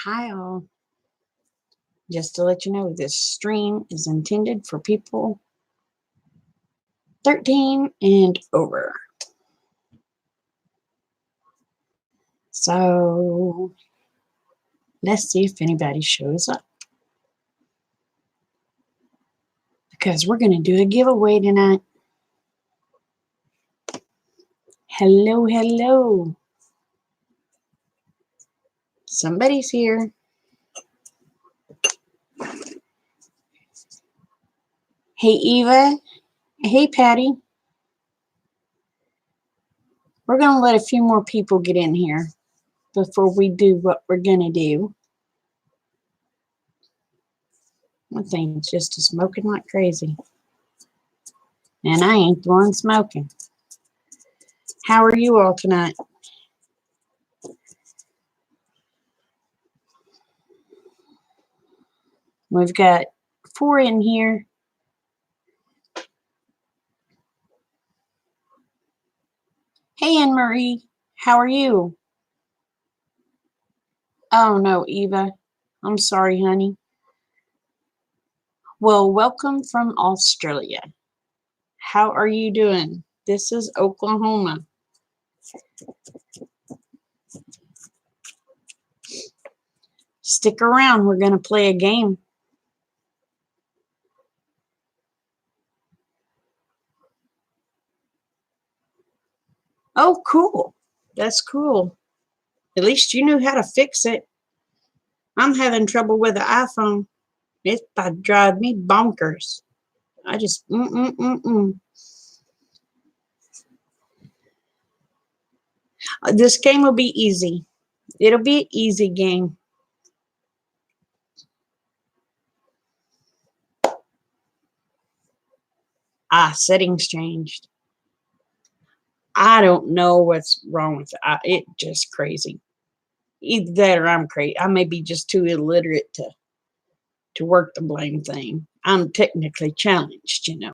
Hi all. Just to let you know, this stream is intended for people 13 and over. So let's see if anybody shows up. Because we're going to do a giveaway tonight. Hello, hello. Somebody's here. Hey, Eva. Hey, Patty. We're going to let a few more people get in here before we do what we're going to do. One thing's just smoking like crazy. And I ain't the one smoking. How are you all tonight? We've got 4 in here. Hey, Anne-Marie. How are you? Oh, no, Eva. I'm sorry, honey. Well, welcome from Australia. How are you doing? This is Oklahoma. Stick around. We're going to play a game. Oh, cool. That's cool. At least you knew how to fix it. I'm having trouble with the iPhone. It's about to drive me bonkers. I just, This game will be easy. It'll be an easy game. Settings changed. I don't know what's wrong with it. It's just crazy. Either that or I'm crazy. I may be just too illiterate to work the blame thing. I'm technically challenged, you know.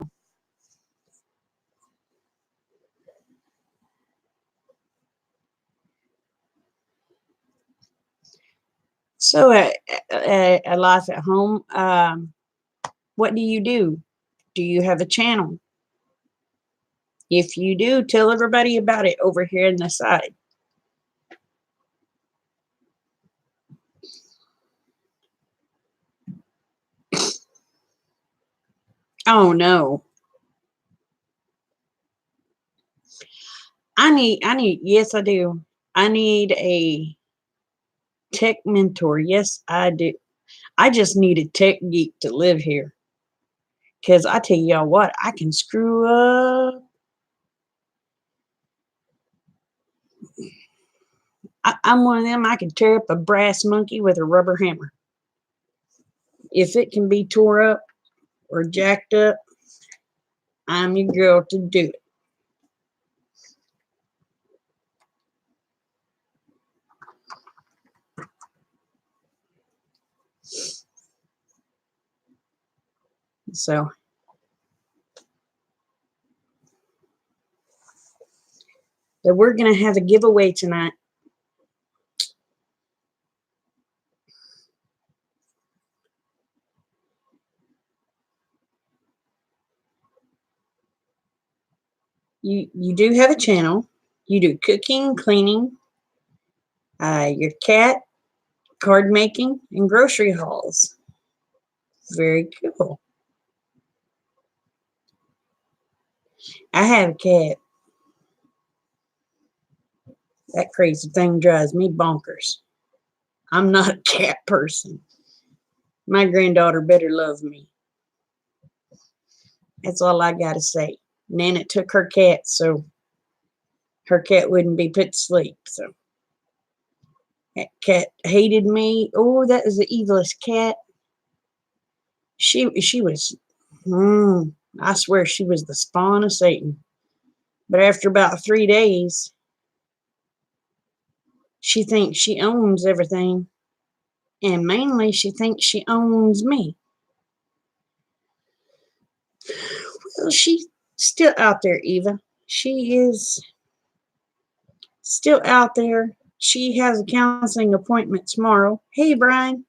So, a life at home. What do you do? Do you have a channel? If you do, tell everybody about it over here in the side. Oh no. Yes, I do. I need a tech mentor. Yes, I do. I just need a tech geek to live here. Because I tell y'all what, I can screw up. I'm one of them, I can tear up a brass monkey with a rubber hammer. If it can be tore up or jacked up, I'm your girl to do it. So we're going to have a giveaway tonight. You do have a channel. You do cooking, cleaning, your cat, card making, and grocery hauls. Very cool. I have a cat. That crazy thing drives me bonkers. I'm not a cat person. My granddaughter better love me. That's all I got to say. Nana took her cat, so her cat wouldn't be put to sleep. So that cat hated me. Oh, that is the evilest cat. She was, I swear she was the spawn of Satan. But after about 3 days, she thinks she owns everything. And mainly, she thinks she owns me. Well, she's still out there, Eva. She is still out there. she has a counseling appointment tomorrow. Hey, Brian.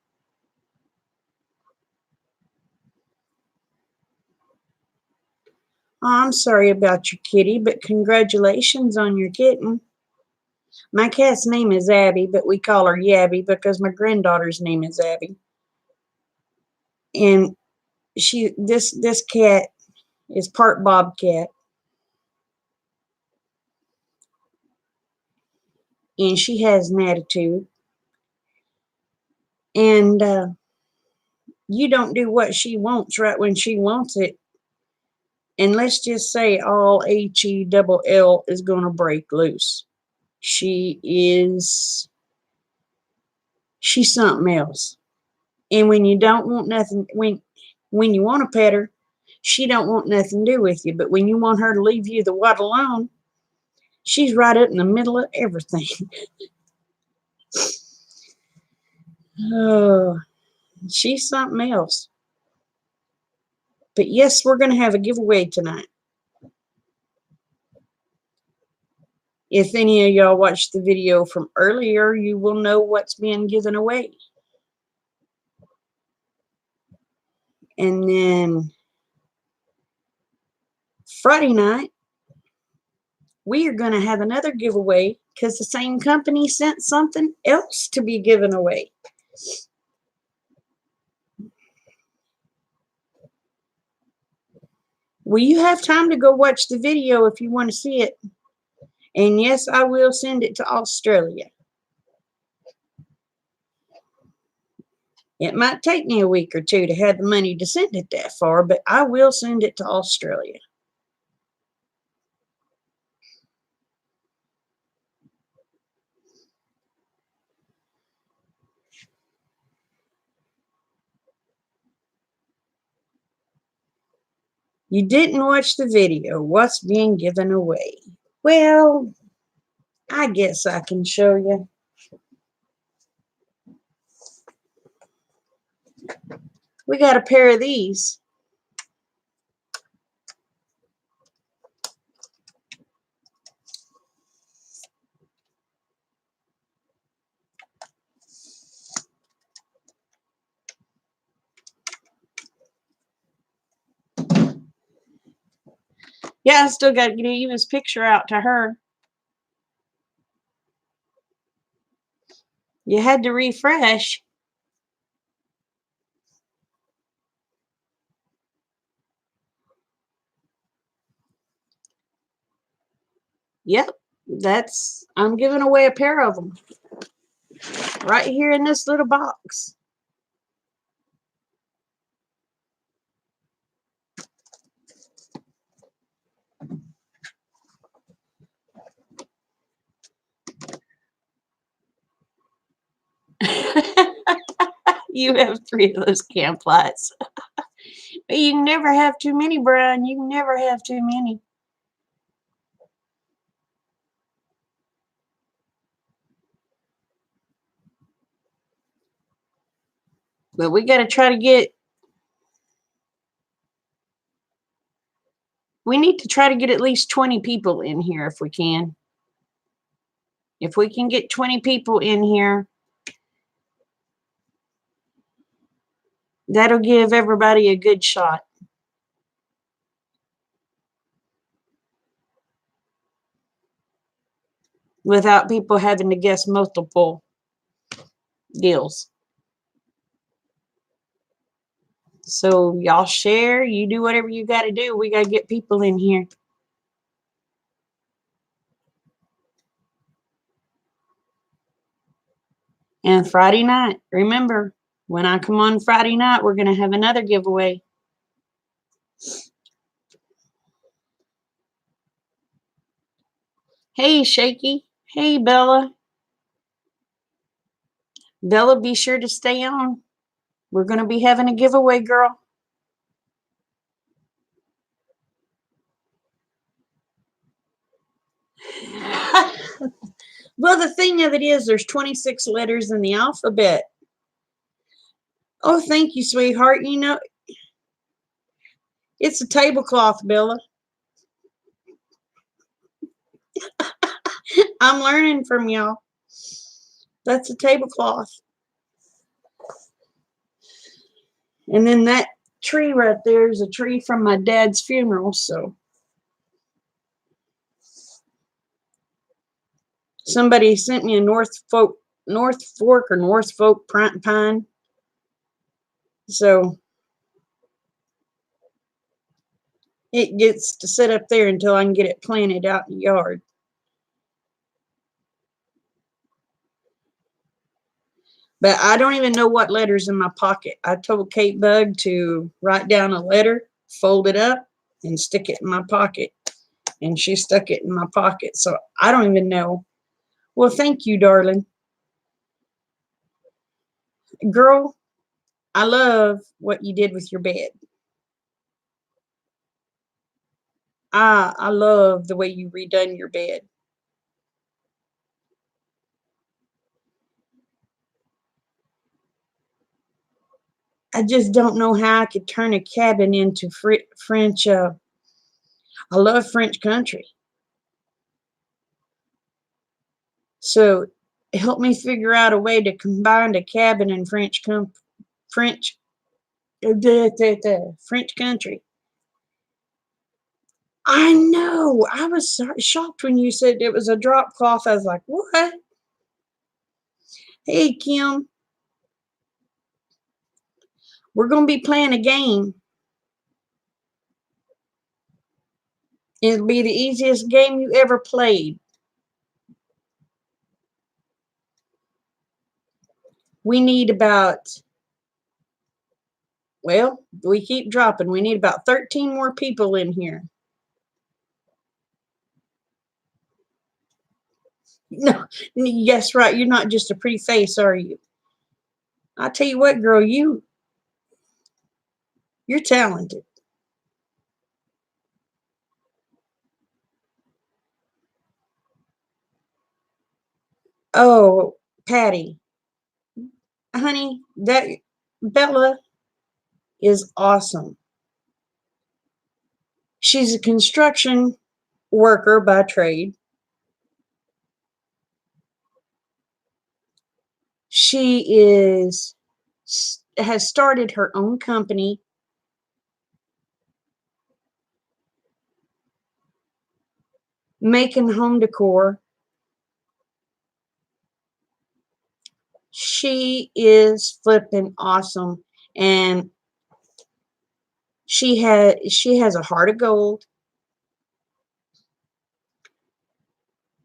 Oh, I'm sorry about your kitty, but congratulations on your kitten. My cat's name is Abby, but we call her Yabby because my granddaughter's name is Abby. And this cat is part bobcat, and she has an attitude. And you don't do what she wants right when she wants it. And let's just say all HELL is going to break loose. She's something else. And when you don't want nothing, when you want to pet her, she don't want nothing to do with you. But when you want her to leave you the what alone, she's right up in the middle of everything. Oh, she's something else. But yes, we're going to have a giveaway tonight. If any of y'all watched the video from earlier, you will know what's being given away. And then Friday night, we are going to have another giveaway because the same company sent something else to be given away. Well, you have time to go watch the video if you want to see it. And yes, I will send it to Australia. It might take me a week or two to have the money to send it that far, but I will send it to Australia. You didn't watch the video. What's being given away? Well, I guess I can show you. We got a pair of these. Yeah, I still got to get Eva's picture out to her. You had to refresh. Yep, I'm giving away a pair of them. Right here in this little box. You have 3 of those camp lights. But you can never have too many, Brian. You can never have too many. But we got to try to get... We need to try to get at least 20 people in here if we can. If we can get 20 people in here, that'll give everybody a good shot. Without people having to guess multiple deals. So y'all share, you do whatever you got to do. We got to get people in here. And Friday night, remember, when I come on Friday night, we're going to have another giveaway. Hey, Shaky. Hey, Bella. Bella, be sure to stay on. We're going to be having a giveaway, girl. Well, the thing of it is, there's 26 letters in the alphabet. Oh, thank you, sweetheart. You know, it's a tablecloth, Bella. I'm learning from y'all. That's a tablecloth. And then that tree right there is a tree from my dad's funeral. So somebody sent me a North Fork or Norfolk pine. So it gets to sit up there until I can get it planted out in the yard. But I don't even know what letter's in my pocket. I told Kate Bug to write down a letter, fold it up, and stick it in my pocket. And she stuck it in my pocket. So I don't even know. Well, thank you, darling. Girl, I love what you did with your bed. I love the way you redone your bed. I just don't know how I could turn a cabin into French. I love French country. So help me figure out a way to combine a cabin and French French country. I know. I was shocked when you said it was a drop cloth. I was like, what? Hey, Kim, we're going to be playing a game. It'll be the easiest game you ever played. We need about, well, we keep dropping. We need about 13 more people in here. No, yes, right. You're not just a pretty face, are you? I tell you what, girl, you're talented. Oh, Patty, honey, that Bella is awesome. She's a construction worker by trade. She has started her own company, making home decor. She is flipping awesome, and she has a heart of gold.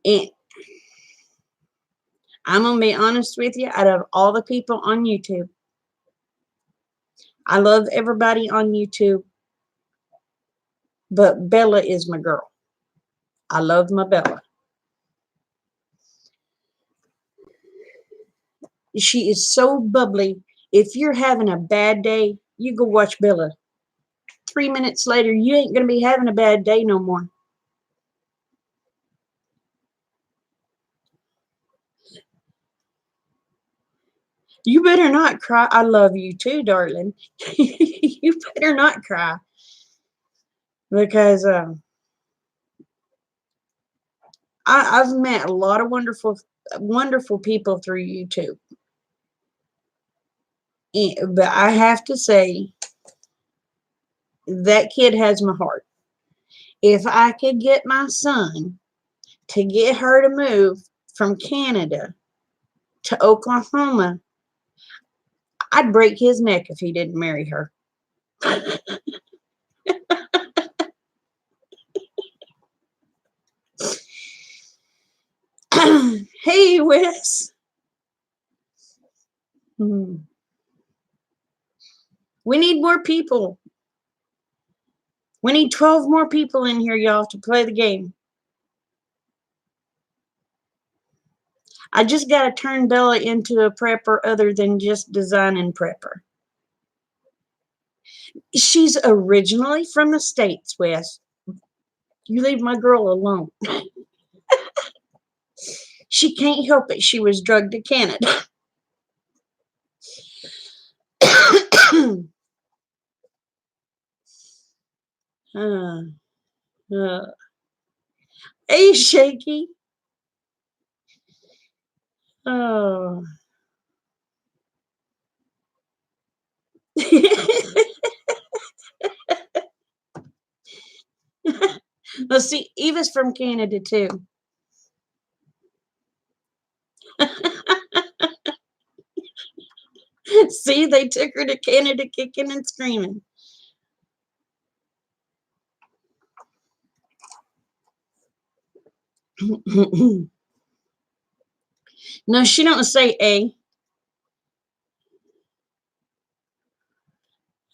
And I'm gonna be honest with you, out of all the people on YouTube, I love everybody on YouTube, but Bella is my girl. I love my Bella. She is so bubbly. If you're having a bad day, you go watch Bella. 3 minutes later, you ain't gonna be having a bad day no more. You better not cry. I love you too, darling. You better not cry because I've met a lot of wonderful people through YouTube. But I have to say, that kid has my heart. If I could get my son to get her to move from Canada to Oklahoma, I'd break his neck if he didn't marry her. Hey, Wes. We need more people. We need 12 more people in here, y'all, to play the game. I just got to turn Bella into a prepper other than just designing prepper. She's originally from the States, Wes. You leave my girl alone. She can't help it. She was drugged to Canada. uh, uh. Hey, Shaky. Oh. Let's see, Eva's from Canada too. See, they took her to Canada kicking and screaming. No, she don't say A.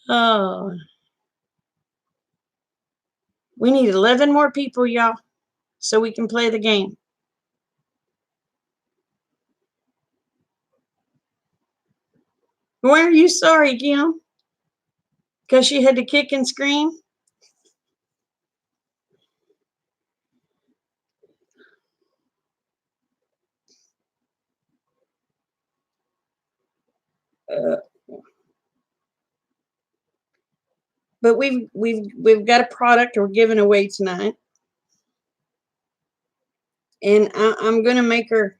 Oh, we need 11 more people, y'all, so we can play the game. Why are you sorry, Kim? Because she had to kick and scream? Uh, but we've got a product we're giving away tonight, and I'm gonna make her.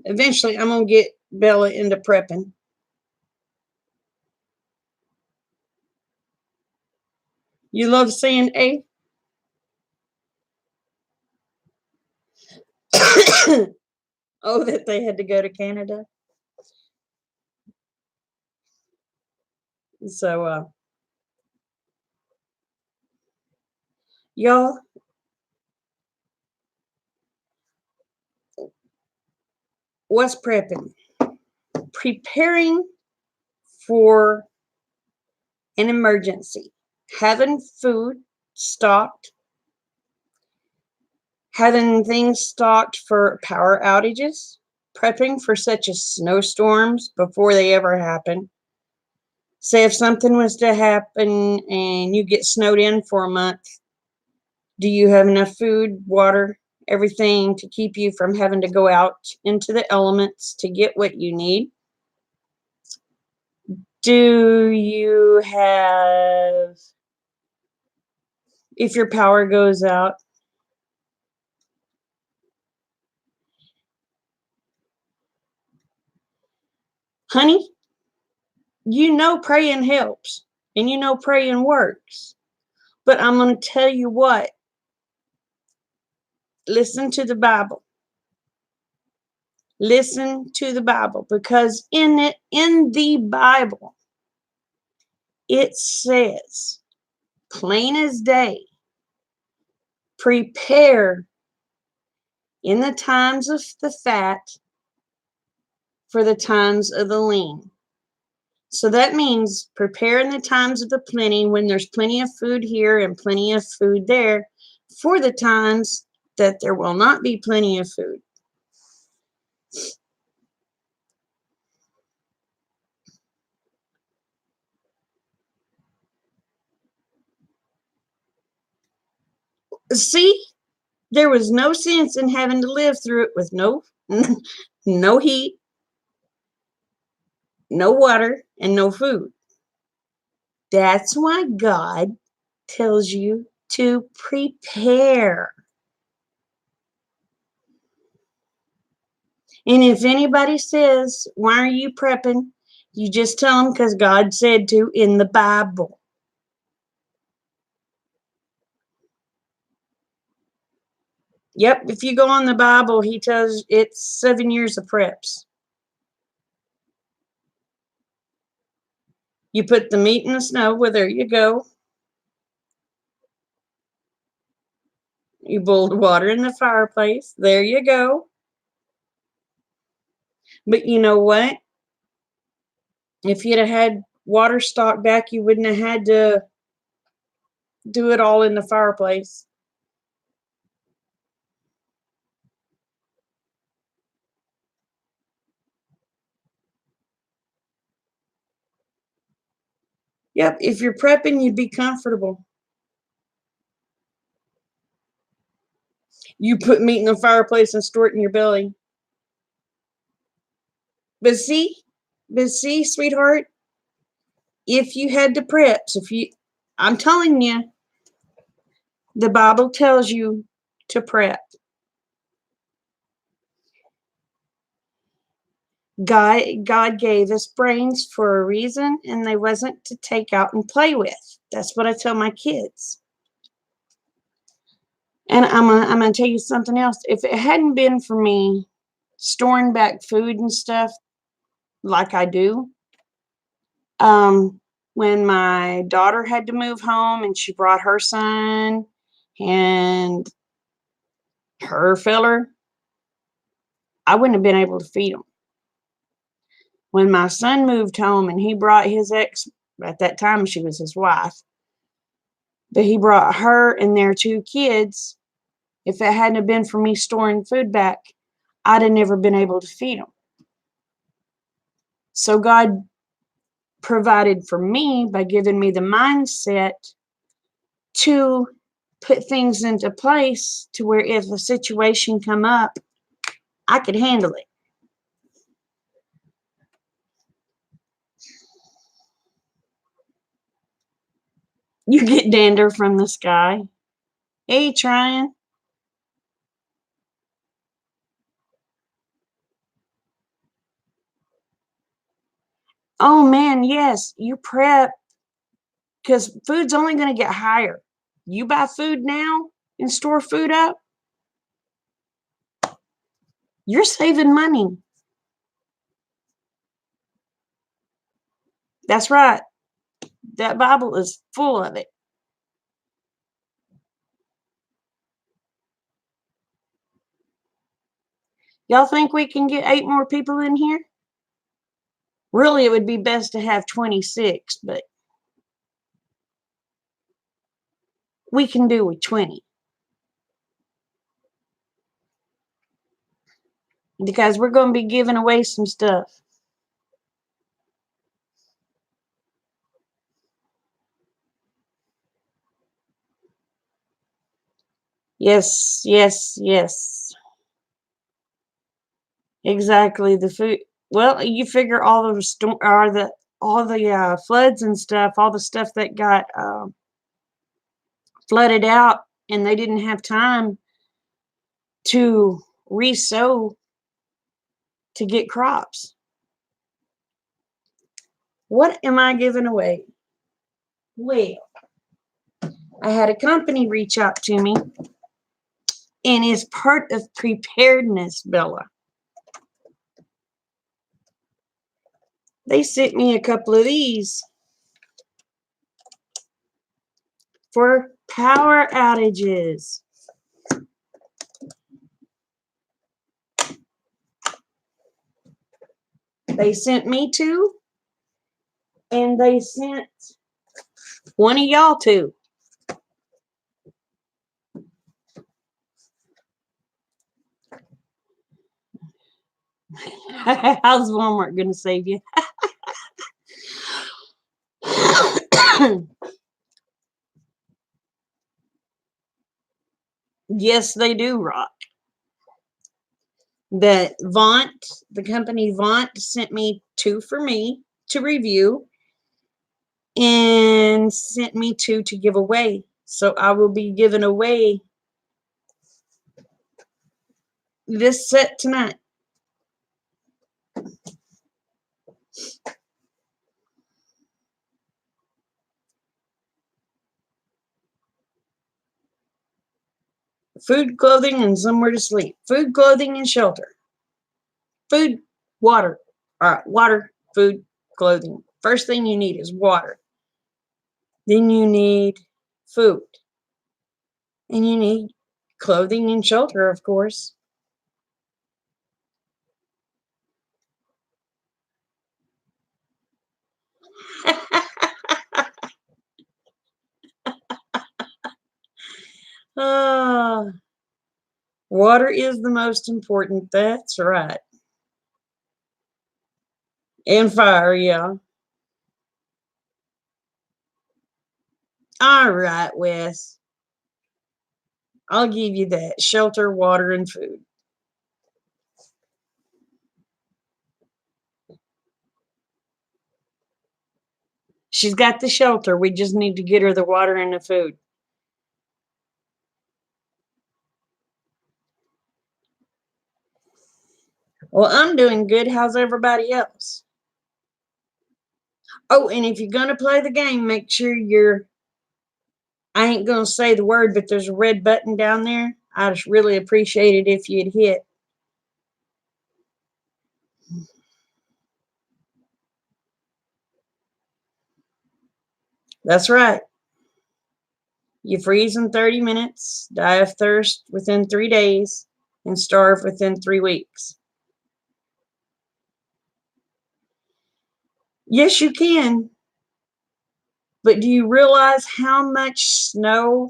Eventually, I'm gonna get Bella into prepping. You love saying A? Oh, that they had to go to Canada. So, y'all, what's prepping? Preparing for an emergency, having food stocked, having things stocked for power outages, prepping for such as snowstorms before they ever happen. Say if something was to happen and you get snowed in for a month, do you have enough food, water, everything to keep you from having to go out into the elements to get what you need? Do you have, if your power goes out, honey, you know praying helps and you know praying works. But I'm going to tell you what, listen to the Bible. Listen to the Bible, because in the Bible, it says, plain as day, prepare in the times of the fat for the times of the lean. So that means prepare in the times of the plenty, when there's plenty of food here and plenty of food there, for the times that there will not be plenty of food. See, there was no sense in having to live through it with no no heat, no water, and no food. That's why God tells you to prepare. And if anybody says, why are you prepping? You just tell them because God said to in the Bible. Yep, if you go on the Bible, he tells it's 7 years of preps. You put the meat in the snow, well, there you go. You boiled water in the fireplace, there you go. But you know what? If you'd have had water stocked back, you wouldn't have had to do it all in the fireplace. Yep, if you're prepping, you'd be comfortable. You put meat in the fireplace and store it in your belly. But see, sweetheart, if you had to prep, I'm telling you, the Bible tells you to prep. God gave us brains for a reason, and they wasn't to take out and play with. That's what I tell my kids. And I'm gonna tell you something else. If it hadn't been for me storing back food and stuff like I do, um, when my daughter had to move home and she brought her son and her filler, I wouldn't have been able to feed them. When my son moved home and he brought his ex, at that time she was his wife, but he brought her and their two kids. If it hadn't have been for me storing food back, I'd have never been able to feed them. So God provided for me by giving me the mindset to put things into place to where if a situation come up, I could handle it. You get dander from the sky. Hey, trying. Oh man, yes, you prep because food's only going to get higher. You buy food now and store food up, you're saving money. That's right. That Bible is full of it. Y'all think we can get 8 more people in here? Really, it would be best to have 26, but we can do with 20. Because we're going to be giving away some stuff. Yes, yes, yes. Exactly. The food. Well, you figure all the floods and stuff, all the stuff that got flooded out, and they didn't have time to re-sow to get crops. What am I giving away? Well, I had a company reach out to me, and it's part of preparedness, Bella. They sent me a couple of these for power outages. They sent me two, and they sent one of y'all two. How's Walmart going to save you? Yes, they do, Rock. The company Vaunt sent me two for me to review and sent me two to give away. So I will be giving away this set tonight. Food, clothing, and somewhere to sleep. Food, clothing, and shelter. Food, water. All right, water, food, clothing. First thing you need is water. Then you need food. And you need clothing and shelter, of course. Ah, water is the most important. That's right. And fire, yeah. All right, Wes. I'll give you that. Shelter, water, and food. She's got the shelter. We just need to get her the water and the food. Well, I'm doing good. How's everybody else? Oh, and if you're going to play the game, make sure I ain't going to say the word, but there's a red button down there. I'd just really appreciate it if you'd hit. That's right. You freeze in 30 minutes, die of thirst within 3 days, and starve within 3 weeks. Yes, you can. But do you realize how much snow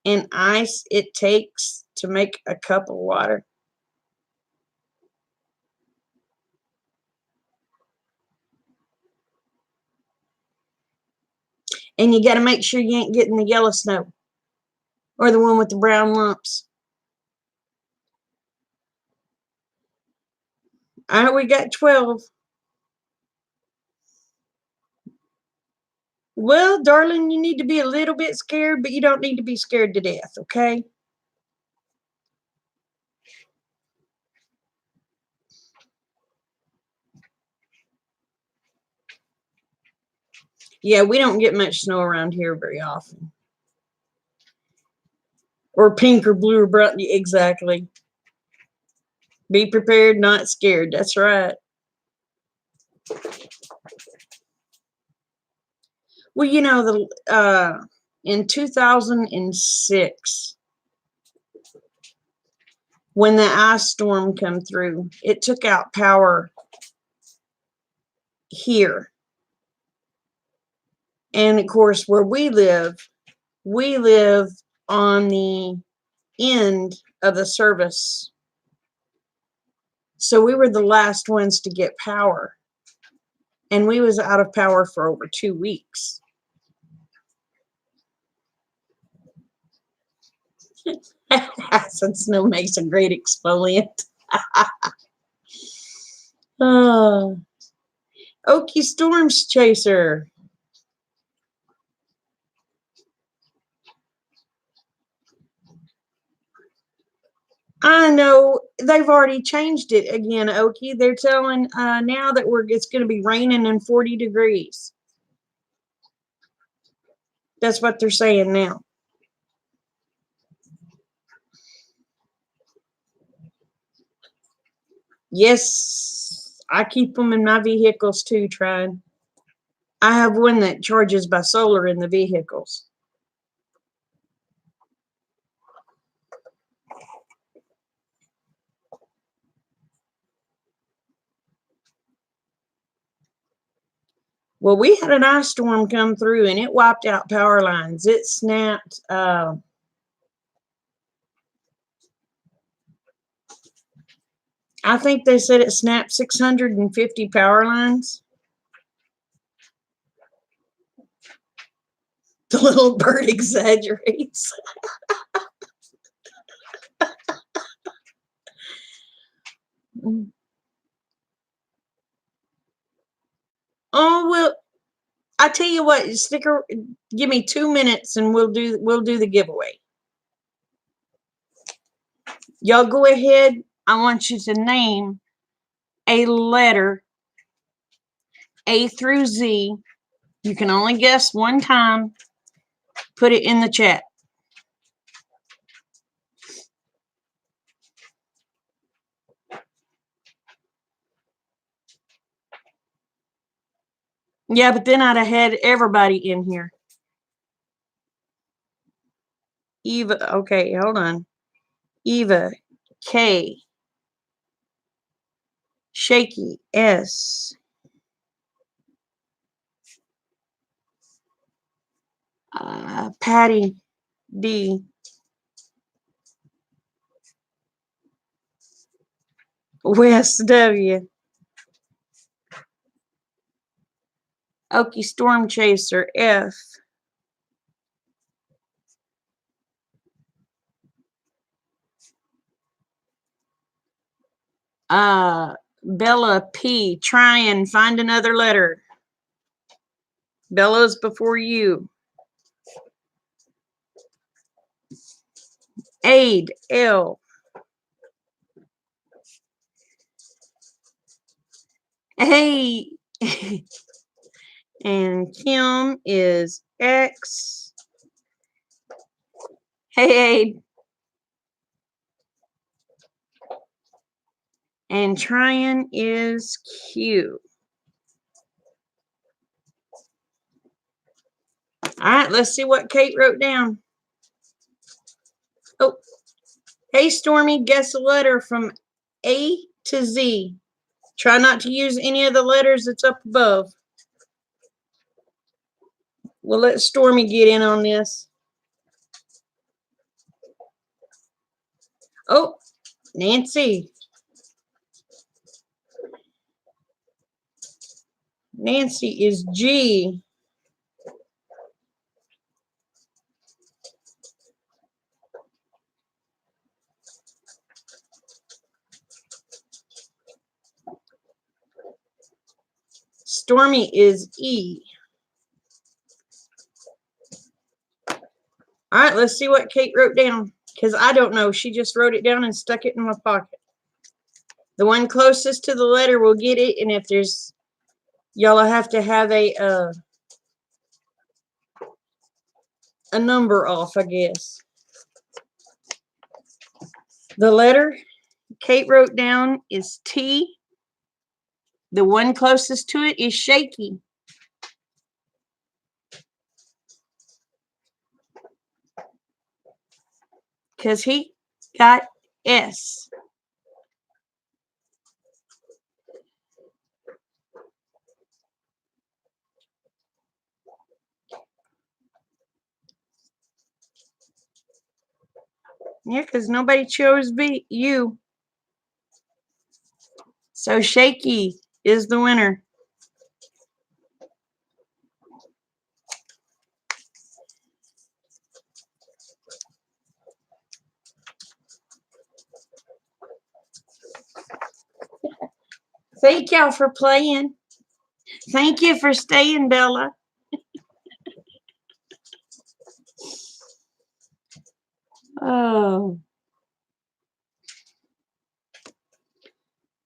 and ice it takes to make a cup of water? And you got to make sure you ain't getting the yellow snow or the one with the brown lumps. All right, we got 12. Well, darling, you need to be a little bit scared, but you don't need to be scared to death, okay? Yeah, we don't get much snow around here very often. Or pink or blue or brown. Exactly. Be prepared, not scared. That's right. Well, you know, in 2006, when the ice storm come through, it took out power here. And of course, where we live on the end of the service. So we were the last ones to get power. And we was out of power for over 2 weeks. Acid snow makes a great exfoliant. Oh. Okie Storms Chaser. I know they've already changed it again, Okie. They're telling now that it's going to be raining and 40 degrees. That's what they're saying now. Yes, I keep them in my vehicles too, trying. I have one that charges by solar in the vehicles. Well, we had an ice storm come through and it wiped out power lines. It snapped. I think they said it snapped 650 power lines. The little bird exaggerates. Oh well, I tell you what, give me 2 minutes and we'll do the giveaway. Y'all go ahead. I want you to name a letter A through Z. You can only guess one time. Put it in the chat. Yeah, but then I'd have had everybody in here. Eva, okay, hold on. Eva, K. Shaky, S. Patty, D. Wes, W. Okie Storm Chaser, F. Bella, P. Try and find another letter. Bella's before you. Aid, L. Hey. And Kim is X. Hey. And Tryon is Q. All right, let's see what Kate wrote down. Oh, hey, Stormy, guess a letter from A to Z. Try not to use any of the letters that's up above. We'll let Stormy get in on this. Oh, Nancy. Nancy is G. Stormy is E. All right, let's see what Kate wrote down, because I don't know. She just wrote it down and stuck it in my pocket. The one closest to the letter will get it, and if there's, y'all have to have a number off, I guess. The letter Kate wrote down is T. The one closest to it is Shaky. Because he got S. Yeah, because nobody chose B, U. So Shaky is the winner. Thank y'all for playing. Thank you for staying, Bella. Oh.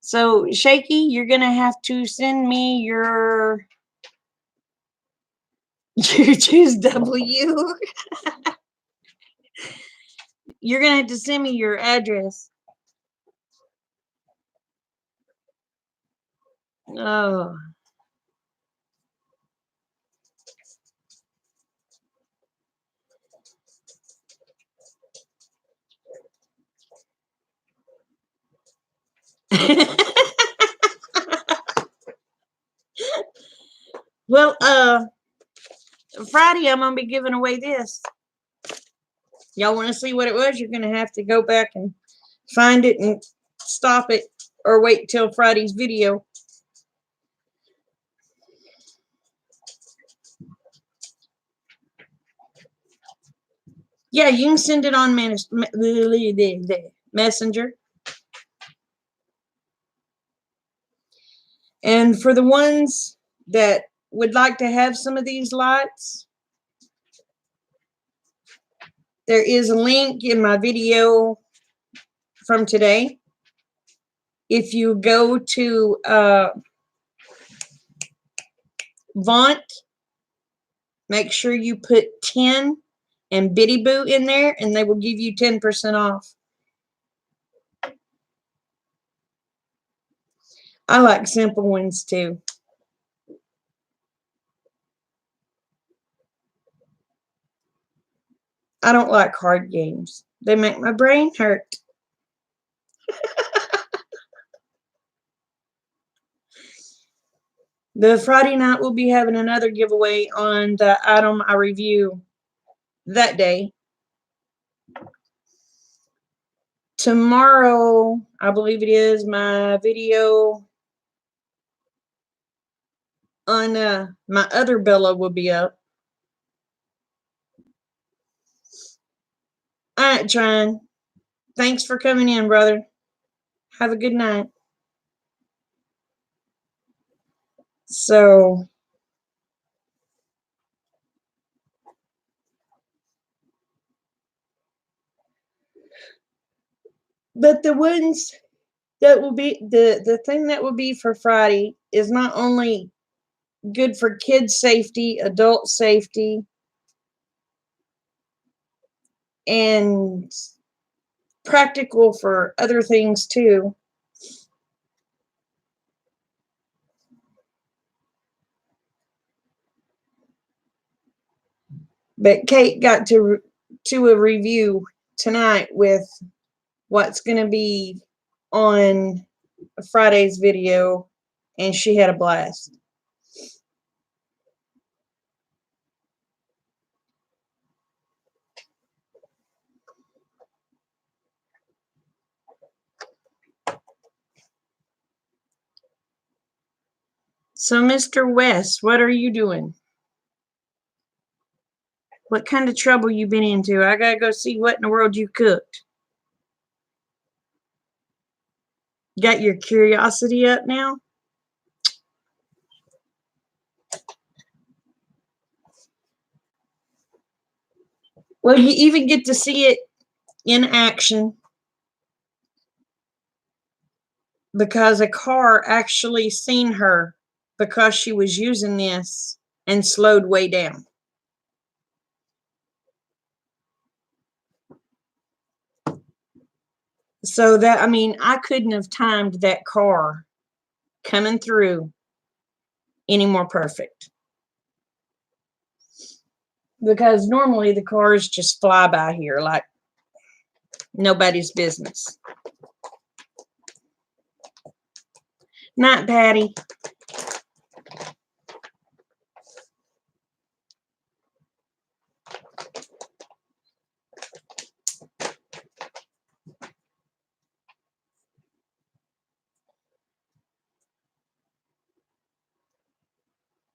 So, Shaky, you're going to have to send me your... You choose W. You're going to have to send me your address. Oh. Well, Friday I'm going to be giving away this. Y'all want to see what it was? You're going to have to go back and find it and stop it, or wait till Friday's video. Yeah, you can send it on Messenger. And for the ones that would like to have some of these lights, there is a link in my video from today. If you go to Vaunt, make sure you put 10 and Bitty Boo in there, and they will give you 10% off. I like simple ones too. I don't like hard games. They make my brain hurt. The Friday night we'll be having another giveaway on the item I review that day. Tomorrow, I believe it is, my video on my other Bella will be up. All right, Tryon. Thanks for coming in, brother. Have a good night. So, but the ones that will be the thing that will be for Friday is not only good for kids' safety, adult safety, and practical for other things too. But Kate got to a review tonight with what's going to be on Friday's video, and she had a blast. So, Mr. West, what are you doing? What kind of trouble you been into? I gotta go see what in the world you cooked. Got your curiosity up now? Well, you even get to see it in action because a car actually seen her because she was using this and slowed way down. So that, I mean, I couldn't have timed that car coming through any more perfect. Because normally the cars just fly by here like nobody's business. Night, Patty.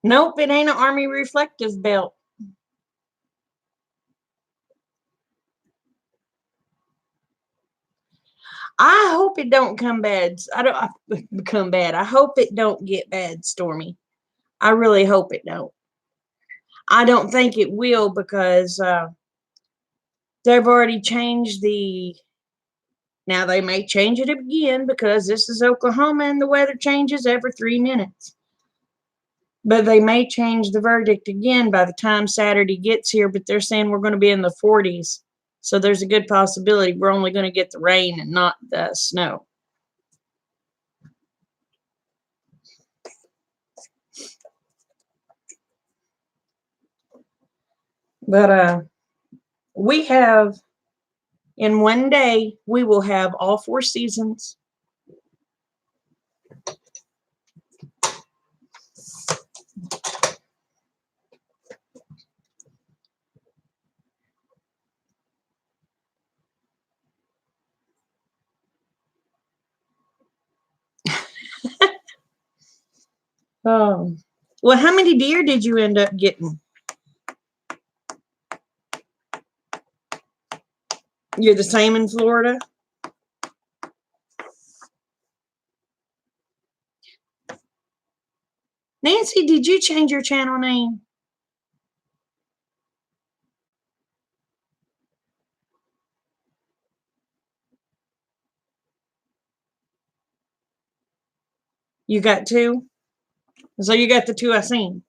Nope, it ain't an Army reflective belt. I hope it don't come bad. I become bad. I hope it don't get bad, Stormy. I really hope it don't. I don't think it will because they've already changed the. Now they may change it again because this is Oklahoma and the weather changes every 3 minutes. But they may change the verdict again by the time Saturday gets here. But they're saying we're going to be in the 40s. So there's a good possibility we're only going to get the rain and not the snow. But we have, in one day, we will have all 4 seasons. Oh, well, how many deer did you end up getting? You're the same in Florida? Nancy, did you change your channel name? You got 2? So you got the 2 I seen.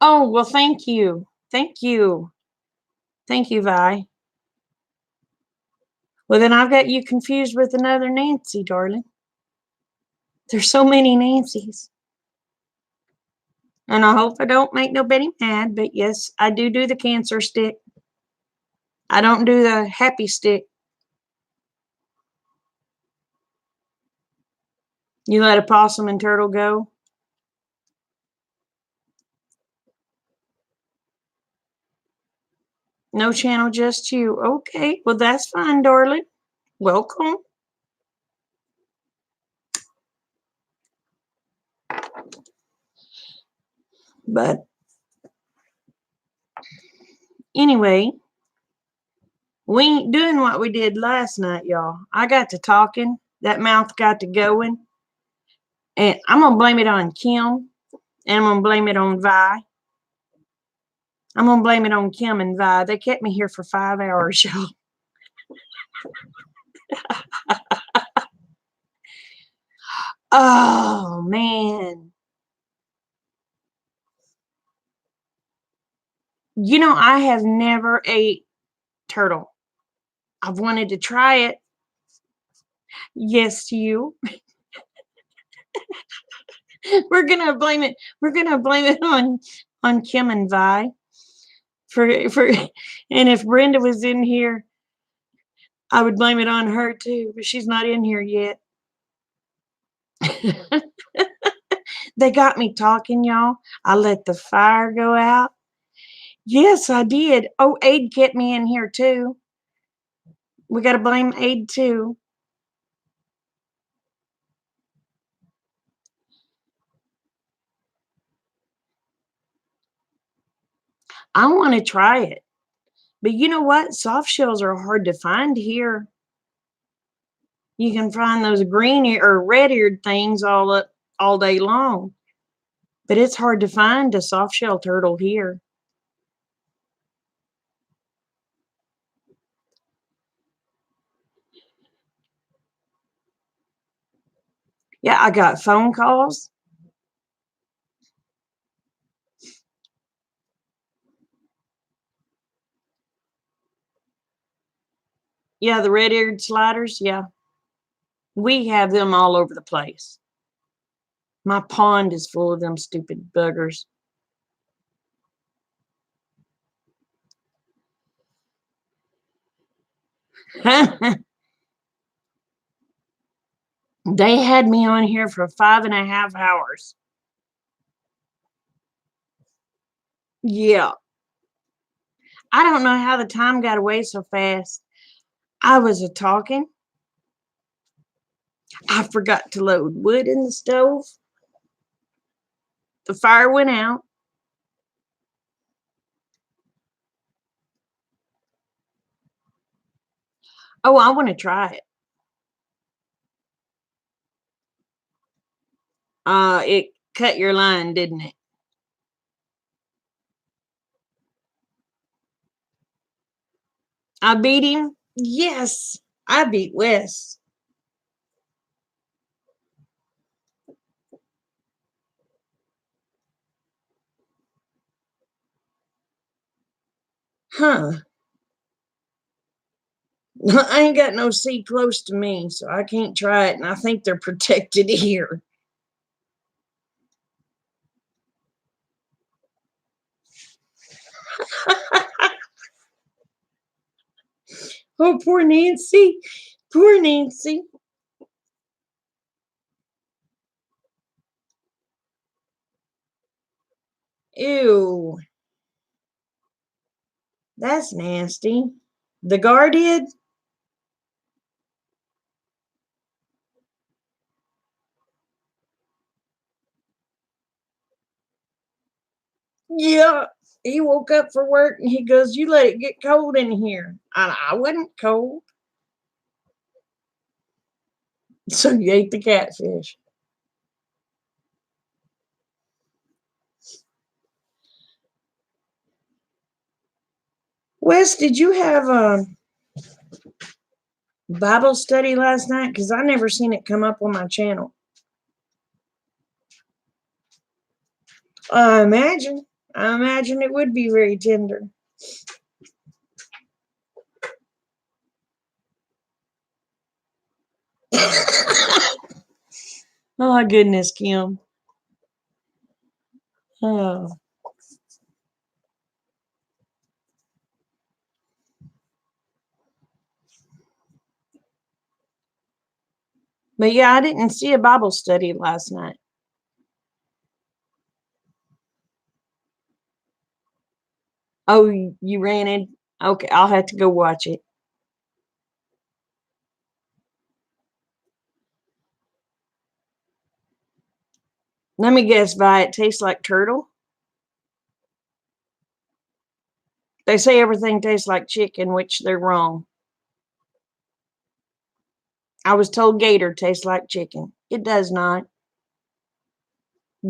Oh, well, thank you. Thank you. Thank you, Vi. Well, then I've got you confused with another Nancy, darling. There's so many Nancys. And I hope I don't make nobody mad, but yes, I do the cancer stick. I don't do the happy stick. You let a possum and turtle go? No channel, just you. Okay, well, that's fine, darling. Welcome. But anyway, we ain't doing what we did last night, y'all. I got to talking. That mouth got to going. And I'm going to blame it on Kim. And I'm going to blame it on Vi. I'm going to blame it on Kim and Vi. They kept me here for 5 hours, y'all. Oh, man. You know, I have never ate turtle. I've wanted to try it. Yes, you. We're gonna blame it. We're gonna blame it on Kim and Vi for. And if Brenda was in here, I would blame it on her too. But she's not in here yet. They got me talking, y'all. I let the fire go out. Yes, I did. Oh, Aid kept me in here too. We got to blame Aid too. I want to try it. But you know what? Soft shells are hard to find here. You can find those green or red-eared things all day long. But it's hard to find a soft shell turtle here. Yeah, I got phone calls. Yeah, the red-eared sliders. Yeah, we have them all over the place. My pond is full of them stupid buggers. They had me on here for 5.5 hours. Yeah. I don't know how the time got away so fast. I was a talking. I forgot to load wood in the stove. The fire went out. Oh, I want to try it. It cut your line, didn't it? I beat him. Yes, I beat Wes. Huh. I ain't got no sea close to me, so I can't try it, and I think they're protected here. Oh, poor Nancy. Poor Nancy. Ew. That's nasty. The guard did? Yeah. He woke up for work and he goes, "You let it get cold in here." I wasn't cold. So you ate the catfish. Wes, did you have a Bible study last night? Because I never seen it come up on my channel. I imagine. I imagine it would be very tender. Oh, goodness, Kim. Oh. But yeah, I didn't see a Bible study last night. Oh, you ran in? Okay, I'll have to go watch it. Let me guess, Vi, it tastes like turtle? They say everything tastes like chicken, which they're wrong. I was told gator tastes like chicken. It does not.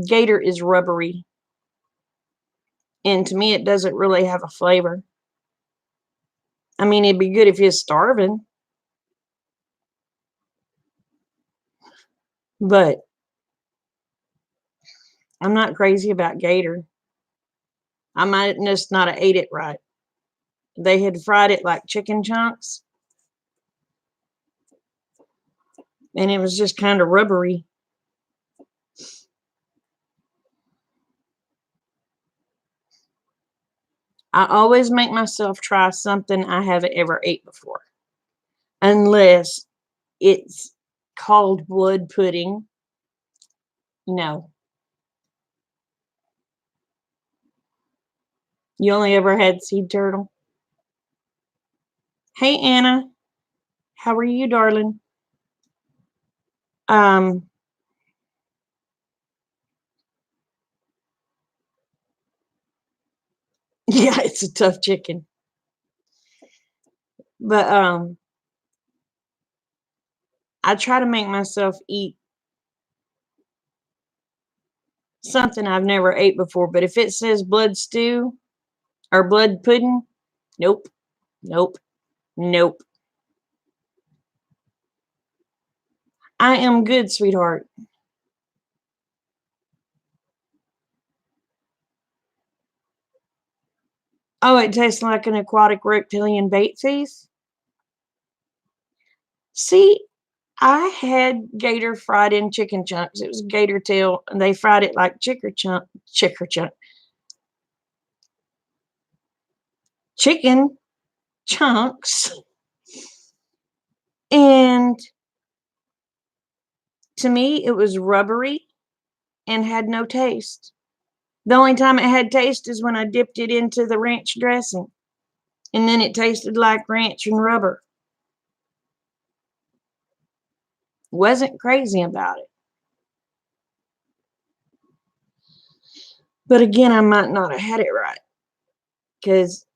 Gator is rubbery. And to me, it doesn't really have a flavor. I mean, it'd be good if you're starving. But I'm not crazy about Gator. I might just not have ate it right. They had fried it like chicken chunks. And it was just kind of rubbery. I always make myself try something I haven't ever ate before. Unless it's called blood pudding. No. You only ever had seed turtle? Hey, Anna. How are you, darling? Um, yeah, it's a tough chicken. But I try to make myself eat something I've never ate before. But if it says blood stew or blood pudding, nope, nope, nope. I am good, sweetheart. Oh, it tastes like an aquatic reptilian bait feast. See, I had gator fried in chicken chunks. It was gator tail, and they fried it like chicken chunks. And to me, it was rubbery and had no taste. The only time it had taste is when I dipped it into the ranch dressing, and then it tasted like ranch and rubber. Wasn't crazy about it. But again, I might not have had it right because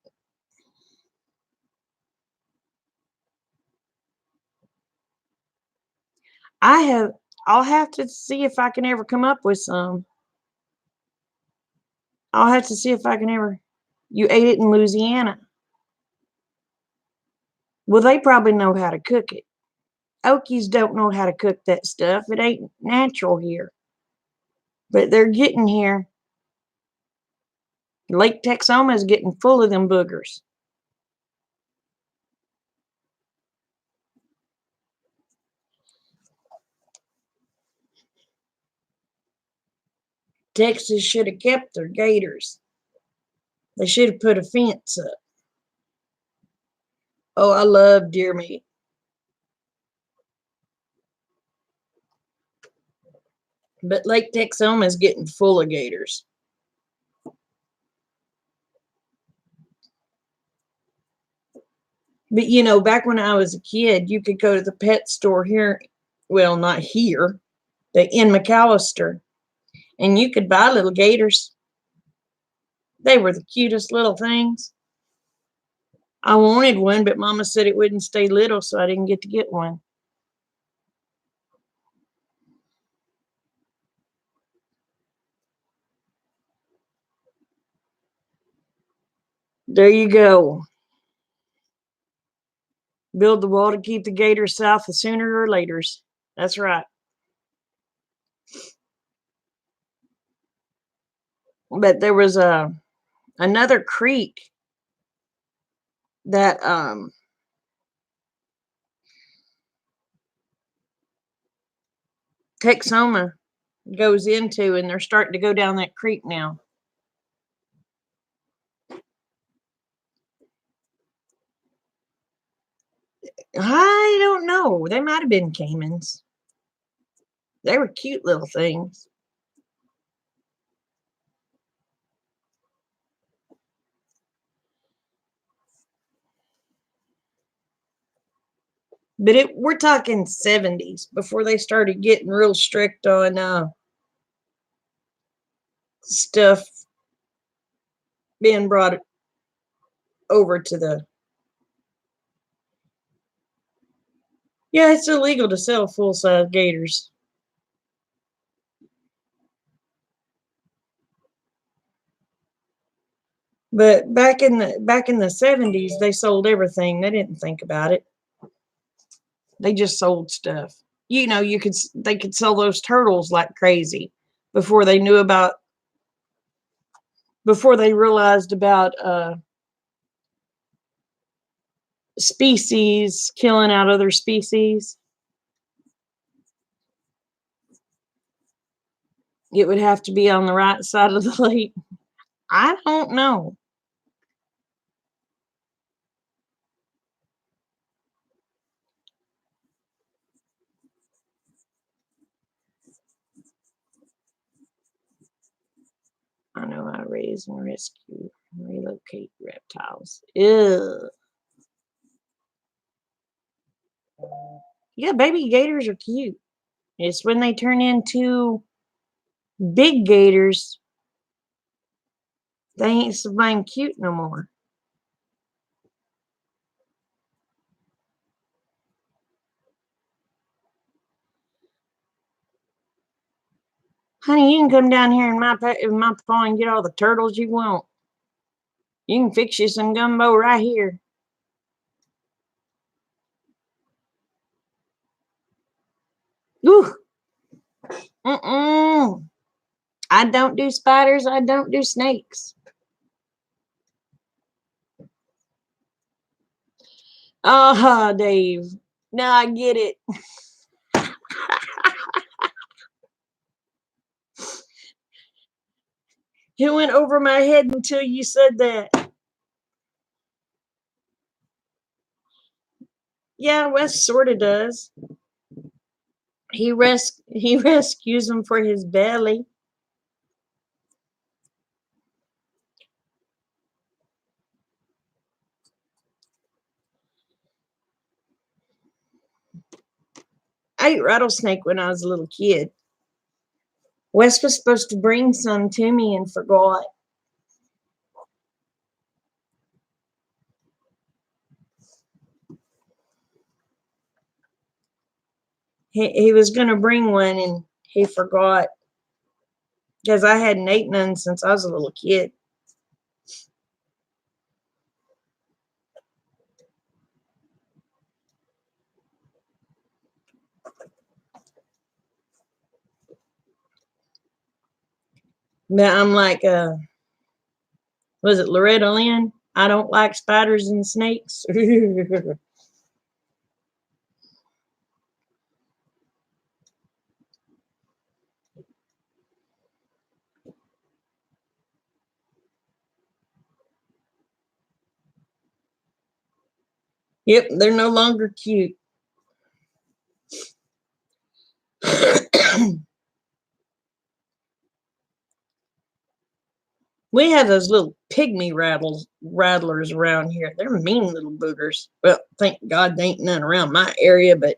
I have. I'll have to see if I can ever come up with some. I'll have to see if I can ever. You ate it in Louisiana. Well, they probably know how to cook it. Okies don't know how to cook that stuff. It ain't natural here. But they're getting here. Lake Texoma is getting full of them boogers. Texas should have kept their gators. They should have put a fence up. Oh, I love deer meat. But Lake Texoma is getting full of gators. But you know, back when I was a kid, you could go to the pet store here. Well, not here, but in McAllister, and you could buy little gators. They were the cutest little things. I wanted one, but Mama said it wouldn't stay little, so I didn't get to get one. There you go. Build the wall to keep the gators south sooner or later. That's right. But there was another creek that Texoma goes into, and they're starting to go down that creek now. I don't know. They might have been caimans. They were cute little things. But we're talking 70s before they started getting real strict on stuff being brought over to the. Yeah, it's illegal to sell full size gators. But back in the 70s, they sold everything. They didn't think about it. They just sold stuff. They could sell those turtles like crazy before they knew about before they realized about species killing out other species. It would have to be on the right side of the lake. I don't know. I know I raise and rescue and relocate reptiles. Ew. Yeah, baby gators are cute. It's when they turn into big gators, they ain't so blame cute no more. Honey, you can come down here in my pond and get all the turtles you want. You can fix you some gumbo right here. Ooh. Mm-mm. I don't do spiders. I don't do snakes. Ah, Dave. Now I get it. It went over my head until you said that. Yeah, Wes sort of does. He rescues them for his belly. I ate rattlesnake when I was a little kid. Wes was supposed to bring some to me and forgot. He was going to bring one and he forgot because I hadn't eaten none since I was a little kid. But I'm like, was it Loretta Lynn? I don't like spiders and snakes. Yep, they're no longer cute. We have those little pygmy rattlers around here. They're mean little boogers. Well, thank God there ain't none around my area, but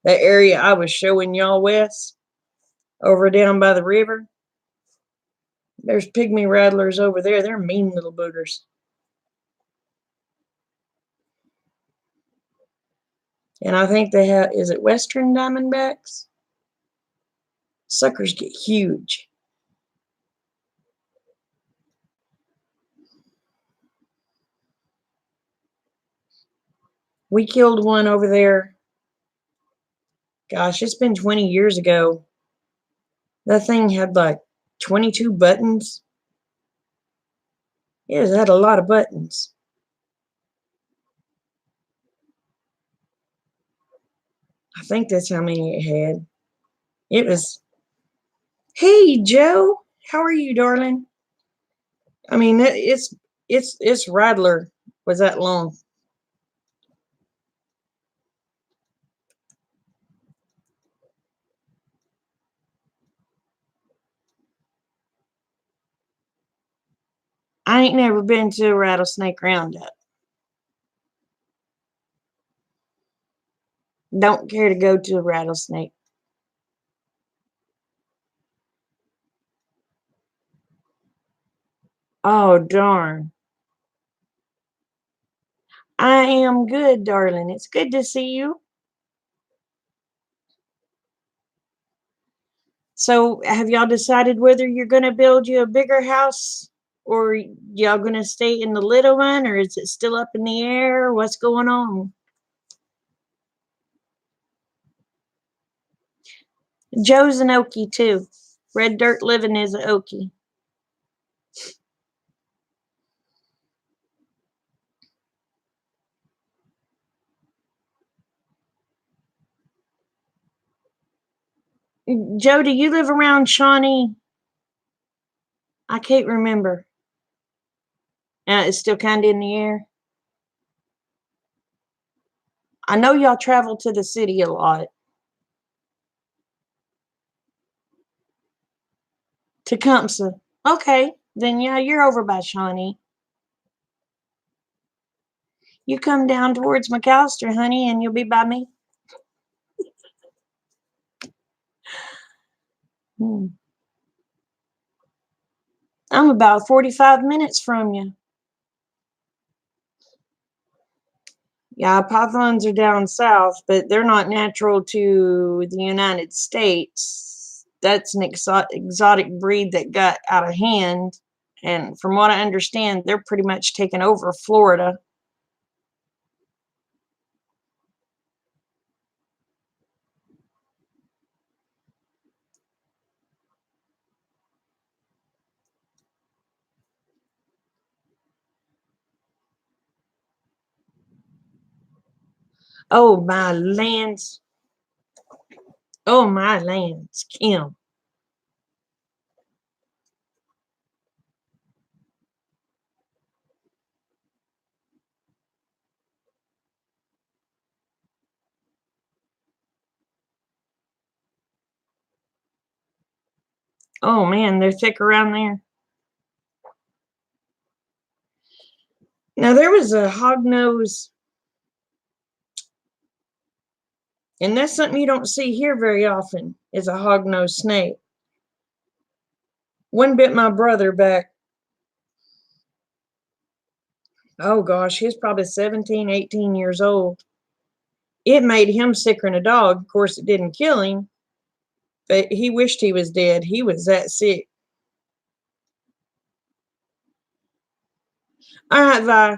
the area I was showing y'all West, over down by the river, there's pygmy rattlers over there. They're mean little boogers. And I think they have, is it Western Diamondbacks? Suckers get huge. We killed one over there. Gosh, it's been 20 years ago. That thing had like 22 buttons. It had a lot of buttons. I think that's how many it had. It was, hey, Joe, how are you, darling? I mean, it's Rattler was that long. I ain't never been to a rattlesnake roundup. Don't care to go to a rattlesnake. Oh, darn. I am good, darling. It's good to see you. So, have y'all decided whether you're going to build you a bigger house Or y'all gonna stay in the little one, or is it still up in the air? What's going on? Joe's an Okie too. Red Dirt Living is an Okie. Joe, do you live around Shawnee? I can't remember. It's still kind of in the air. I know y'all travel to the city a lot. Tecumseh. Okay, then yeah, you're over by Shawnee. You come down towards McAllister, honey, and you'll be by me. I'm about 45 minutes from you. Yeah, pythons are down south, but they're not natural to the United States. That's an exotic breed that got out of hand. And from what I understand, they're pretty much taking over Florida. Oh, my lands. Oh, my lands, Kim. Oh, man, they're thick around there. Now, there was a hognose, and that's something you don't see here very often, is a hognose snake. One bit my brother back, oh gosh, he was probably 17, 18 years old. It made him sicker than a dog. Of course, it didn't kill him, but he wished he was dead. He was that sick. All right, Vi.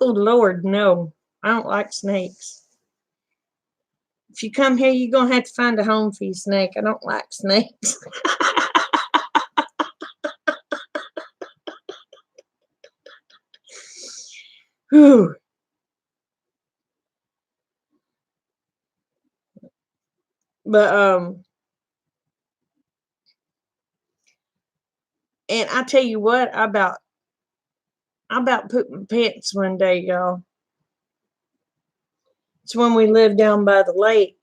Oh, Lord, no. I don't like snakes. If you come here, you're going to have to find a home for your snake. I don't like snakes. Whew. But, and I tell you what, I about put my pants one day, y'all. It's when we lived down by the lake.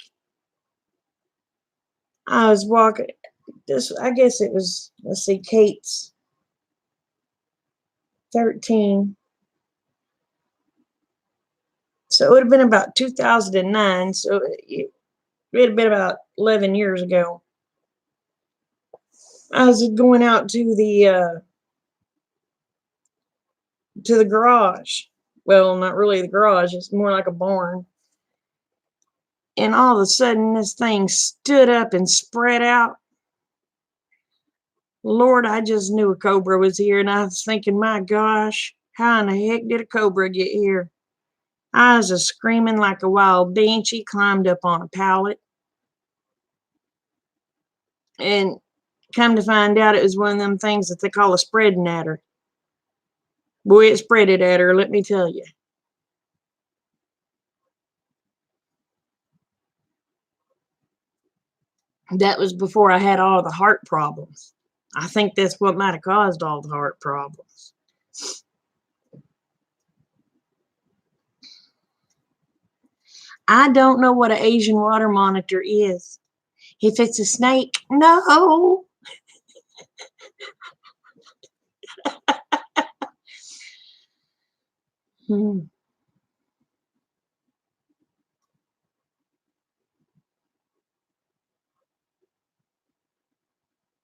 I was walking this, I guess it was, let's see, Kate's 13. So it would have been about 2009. So it had been about 11 years ago. I was going out to the garage. Well, not really the garage. It's more like a barn. And all of a sudden, this thing stood up and spread out. Lord, I just knew a cobra was here, and I was thinking, my gosh, how in the heck did a cobra get here? I was a screaming like a wild banshee, climbed up on a pallet. And come to find out, it was one of them things that they call a spreading adder. Boy, it spread it at her, let me tell you. That was before I had all the heart problems. I think that's what might have caused all the heart problems. I don't know what an Asian water monitor is. If it's a snake, no.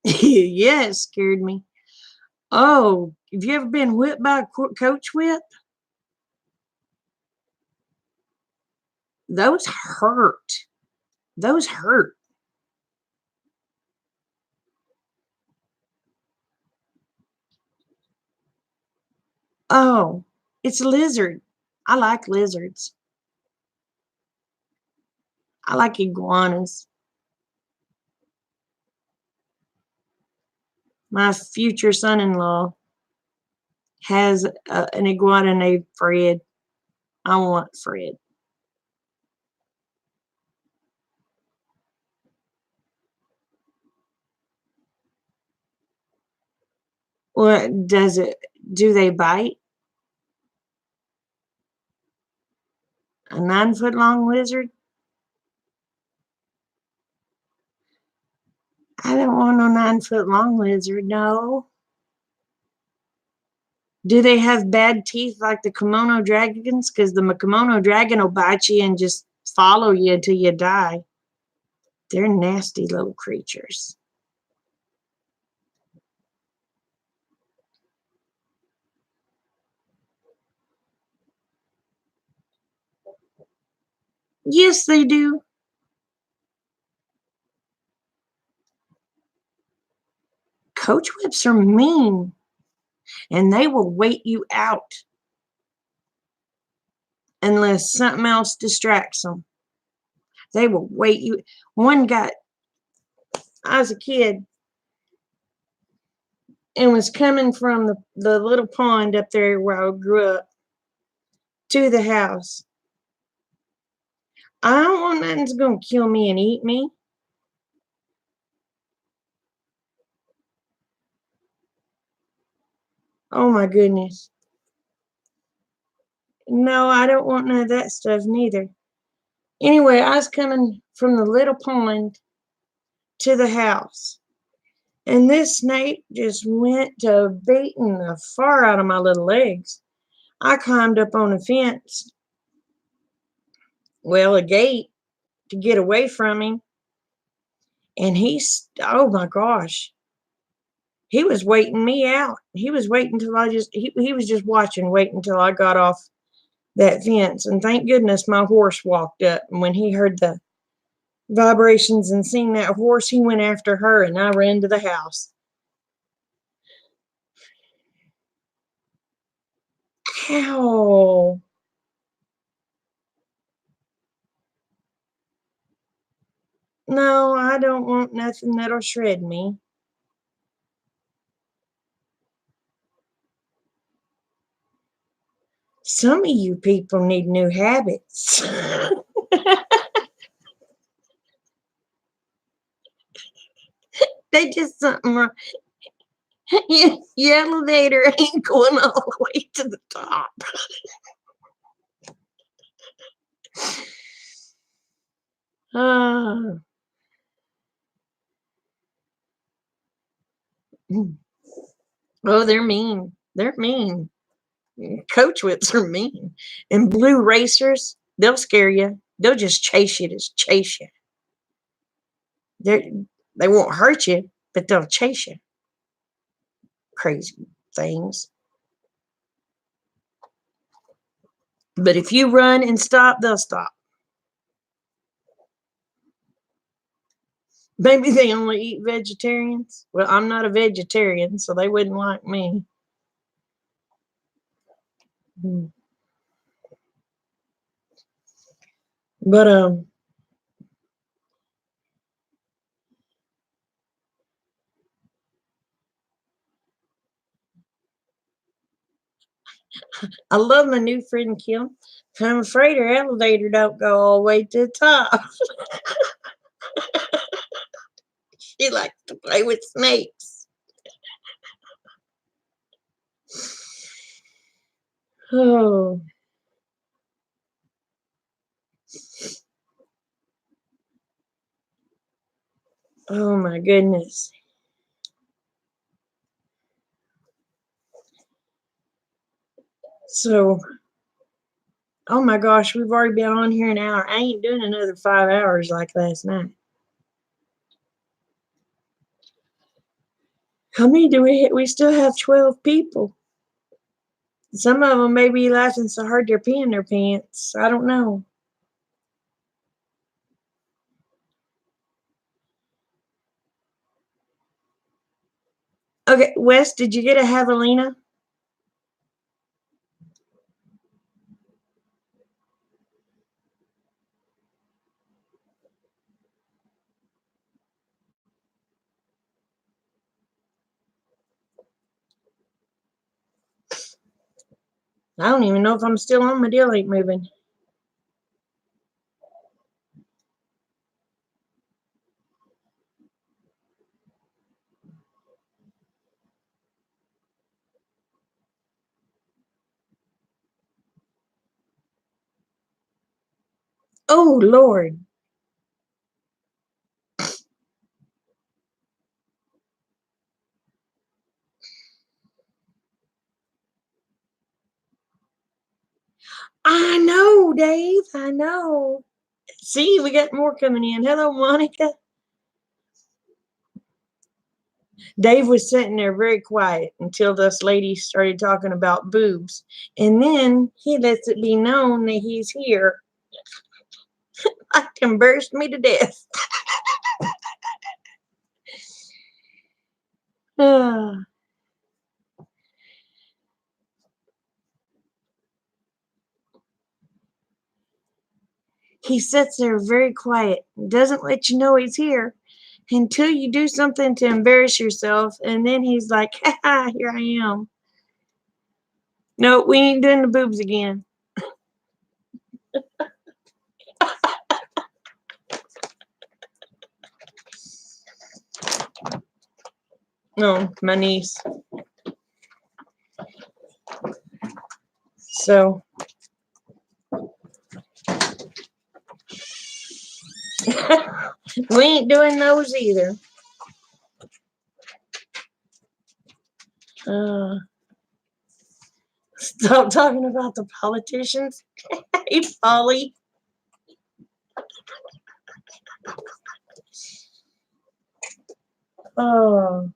Yeah, it scared me. Oh, have you ever been whipped by a coach whip? Those hurt. Those hurt. No, it's a lizard. I like lizards. I like iguanas. My future son-in-law has an iguana named Fred. I want Fred. What does it? Do they bite? A 9-foot long lizard? I don't want no 9-foot long lizard. No. Do they have bad teeth like the kimono dragons? Because the kimono dragon will bite you and just follow you until you die. They're nasty little creatures. Yes, they do. Coach whips are mean, and they will wait you out unless something else distracts them. They will wait you. One got, I was a kid and was coming from the little pond up there where I grew up to the house. I don't want nothing that's going to kill me and eat me. Oh my goodness. No, I don't want none of that stuff neither. Anyway, I was coming from the little pond to the house. And this snake just went to beating the far out of my little legs. I climbed up on a fence, well, a gate, to get away from him. And oh my gosh, he was waiting me out. He was waiting till he was just watching, waiting until I got off that fence. And thank goodness my horse walked up. And when he heard the vibrations and seen that horse, he went after her, and I ran to the house. Ow. No, I don't want nothing that'll shred me. Some of you people need new habits. They just something wrong. Your elevator ain't going all the way to the top. Uh, oh, they're mean. They're mean. Coach whips are mean. And blue racers, they'll scare you. They'll just chase you, They're, they won't hurt you, but they'll chase you. Crazy things. But if you run and stop, they'll stop. Maybe they only eat vegetarians. Well, I'm not a vegetarian, so they wouldn't like me. But I love my new friend Kim. I'm afraid her elevator don't go all the way to the top. She likes to play with snakes. Oh, oh my goodness. So, oh my gosh, we've already been on here an hour. I ain't doing another 5 hours like last night. How many do we hit? We still have 12 people. Some of them may be laughing so hard they're peeing their pants. I don't know. Okay, Wes, did you get a javelina? I don't even know if I'm still on. My deal ain't moving. Oh, Lord. I know, Dave. I know. See, we got more coming in. Hello, Monica. Dave was sitting there very quiet until this lady started talking about boobs. And then he lets it be known that he's here. That embarrassed me to death. He sits there very quiet, doesn't let you know he's here until you do something to embarrass yourself. And then he's like, ha, here I am. No, we ain't doing the boobs again. No, my niece. So we ain't doing those either. Stop talking about the politicians. Hey, Polly. Oh.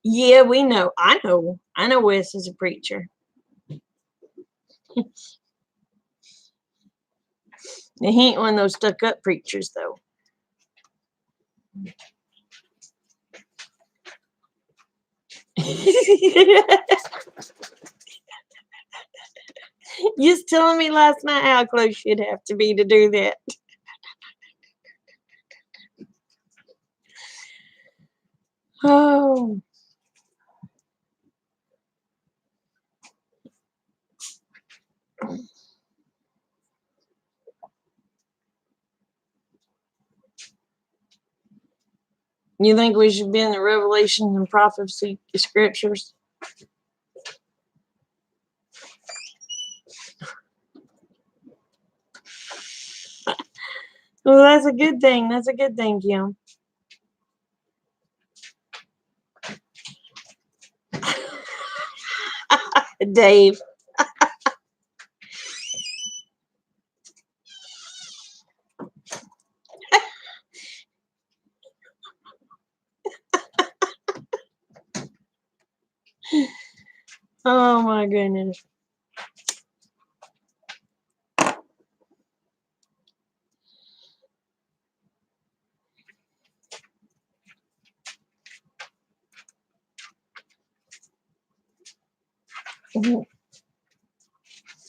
Yeah, we know. I know. I know Wes is a preacher. He ain't one of those stuck up preachers, though. You was telling me last night how close you'd have to be to do that. Oh. You think we should be in the Revelation and prophecy scriptures? Well, that's a good thing. That's a good thing, Kim. Dave. Oh my goodness.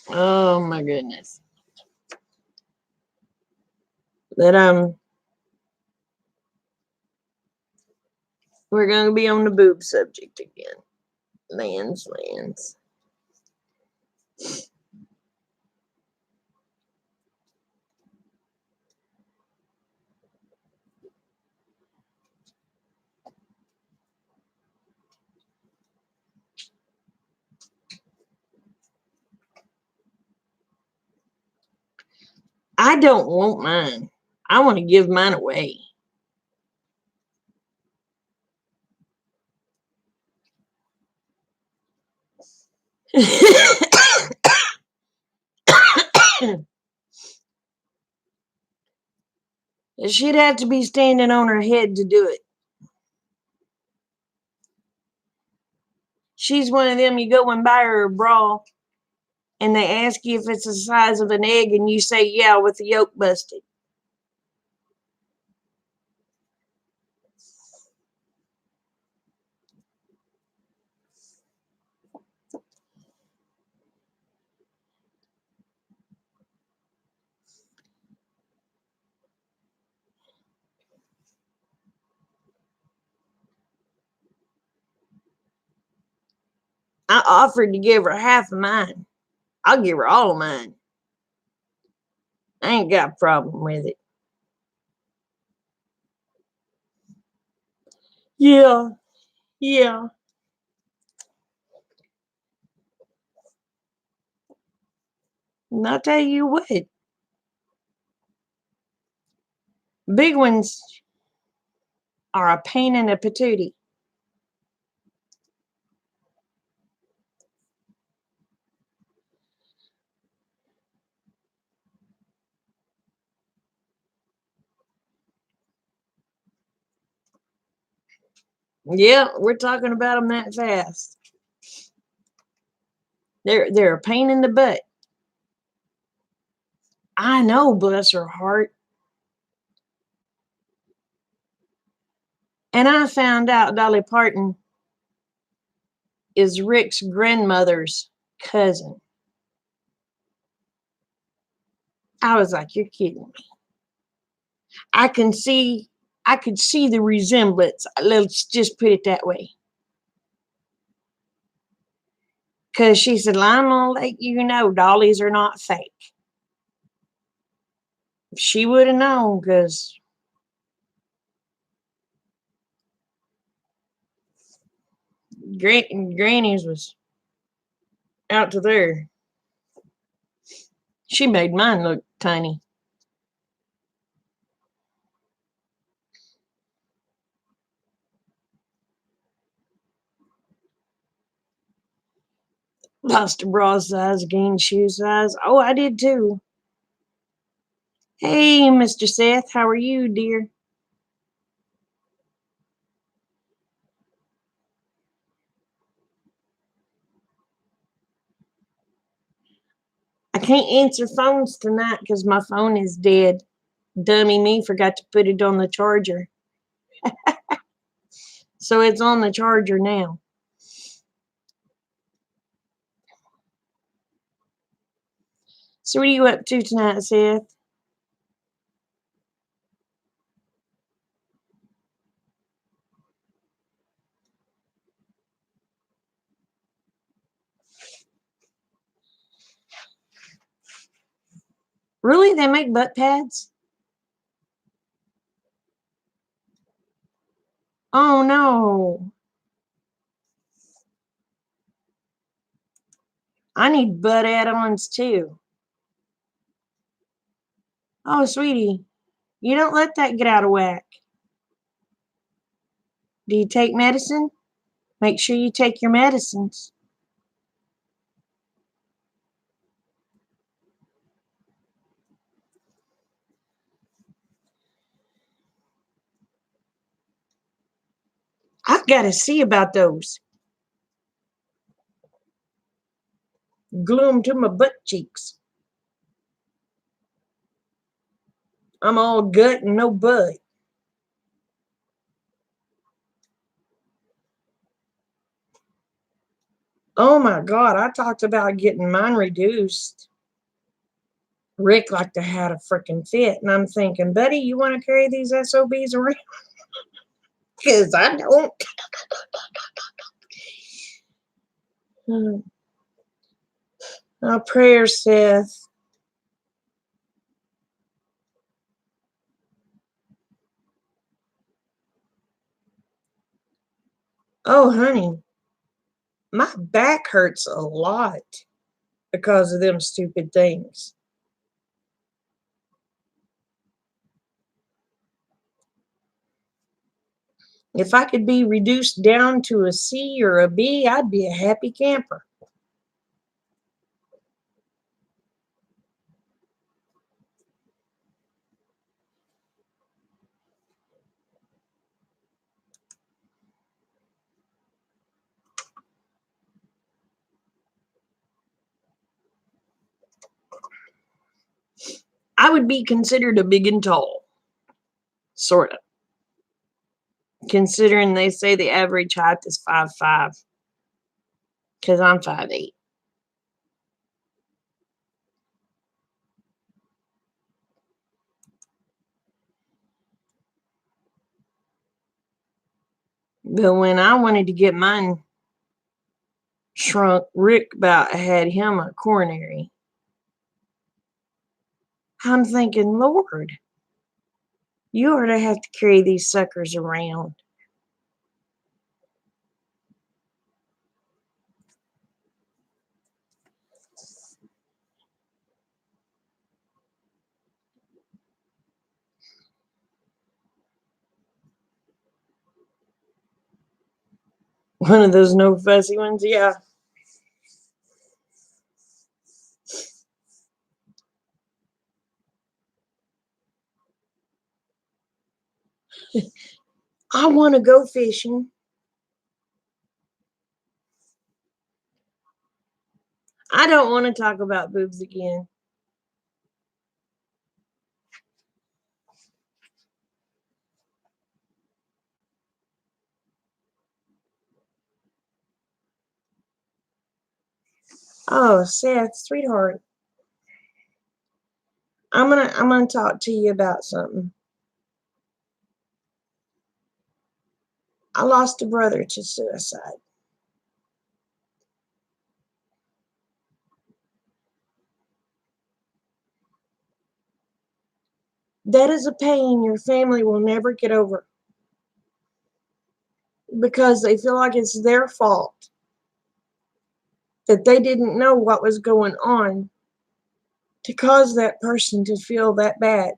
Oh my goodness. But we're gonna be on the boob subject again. Lands. I don't want mine. I want to give mine away. She'd have to be standing on her head to do it. She's one of them, you go and buy her a bra and they ask you if it's the size of an egg and you say yeah with the yolk busted. I offered to give her half of mine. I'll give her all of mine. I ain't got a problem with it. Yeah, yeah. And I'll tell you what, big ones are a pain in the patootie. Yeah, we're talking about them that fast. They're a pain in the butt. I know, bless her heart. And I found out Dolly Parton is Rick's grandmother's cousin. I was like, you're kidding me. I can see, I could see the resemblance. Let's just put it that way. Because she said, well, I'm going to let you know dollies are not fake. She would have known because Granny's was out to there. She made mine look tiny. Lost a bra size, gained shoe size. Oh, I did too. Hey, Mr. Seth, how are you, dear? I can't answer phones tonight because my phone is dead. Dummy me forgot to put it on the charger. So it's on the charger now. So what are you up to tonight, Seth? Really? They make butt pads? Oh no. I need butt add-ons too. Oh, sweetie, you don't let that get out of whack. Do you take medicine? Make sure you take your medicines. I've got to see about those. Glue them to my butt cheeks. I'm all gut and no butt. Oh my God, I talked about getting mine reduced. Rick like to have a freaking fit. And I'm thinking, buddy, you want to carry these SOBs around? Because I don't. Oh, prayer, Seth. Oh, honey, my back hurts a lot because of them stupid things. If I could be reduced down to a C or a B, I'd be a happy camper. I would be considered a big and tall, sort of. Considering they say the average height is 5'5", because I'm 5'8". But when I wanted to get mine shrunk. Rick about had him a coronary. I'm thinking, Lord, you ought to have to carry these suckers around. One of those no fussy ones, yeah. I want to go fishing. I don't want to talk about boobs again. Oh, Seth, sweetheart, I'm gonna talk to you about something. I lost a brother to suicide. That is a pain your family will never get over because they feel like it's their fault that they didn't know what was going on to cause that person to feel that bad.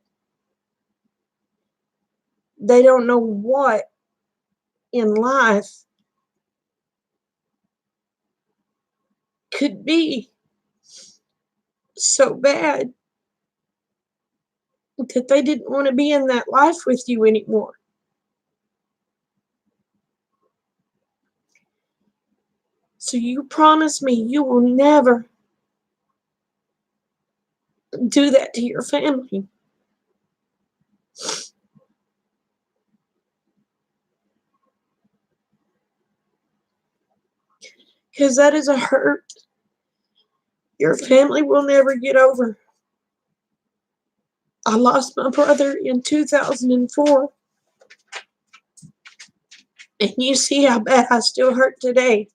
They don't know what in life could be so bad that they didn't want to be in that life with you anymore. So you promise me you will never do that to your family. Because that is a hurt your family will never get over. I lost my brother in 2004. And you see how bad I still hurt today.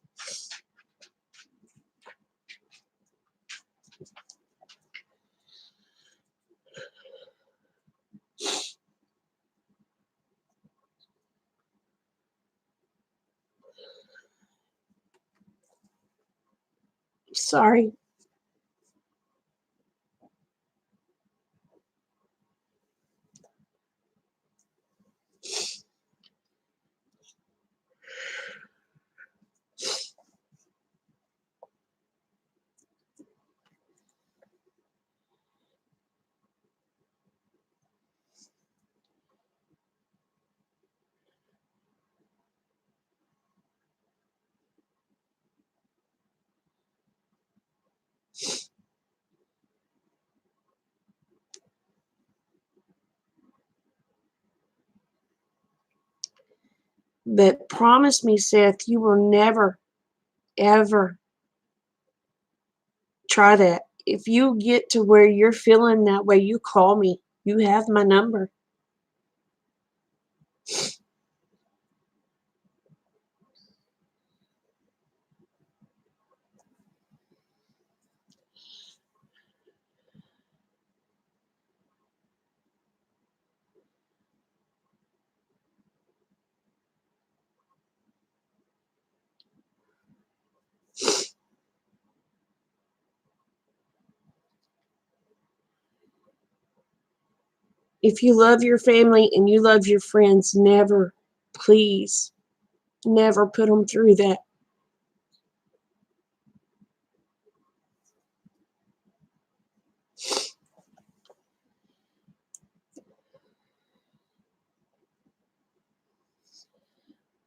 Sorry. But promise me, Seth, you will never, ever try that. If you get to where you're feeling that way, you call me. You have my number. If you love your family and you love your friends, never, please, never put them through that.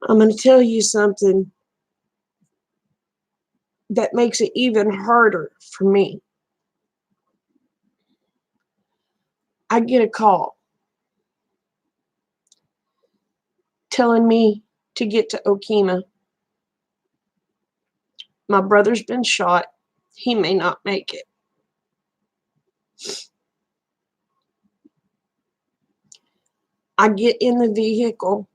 I'm going to tell you something that makes it even harder for me. I get a call telling me to get to Okemah. My brother's been shot. He may not make it. I get in the vehicle.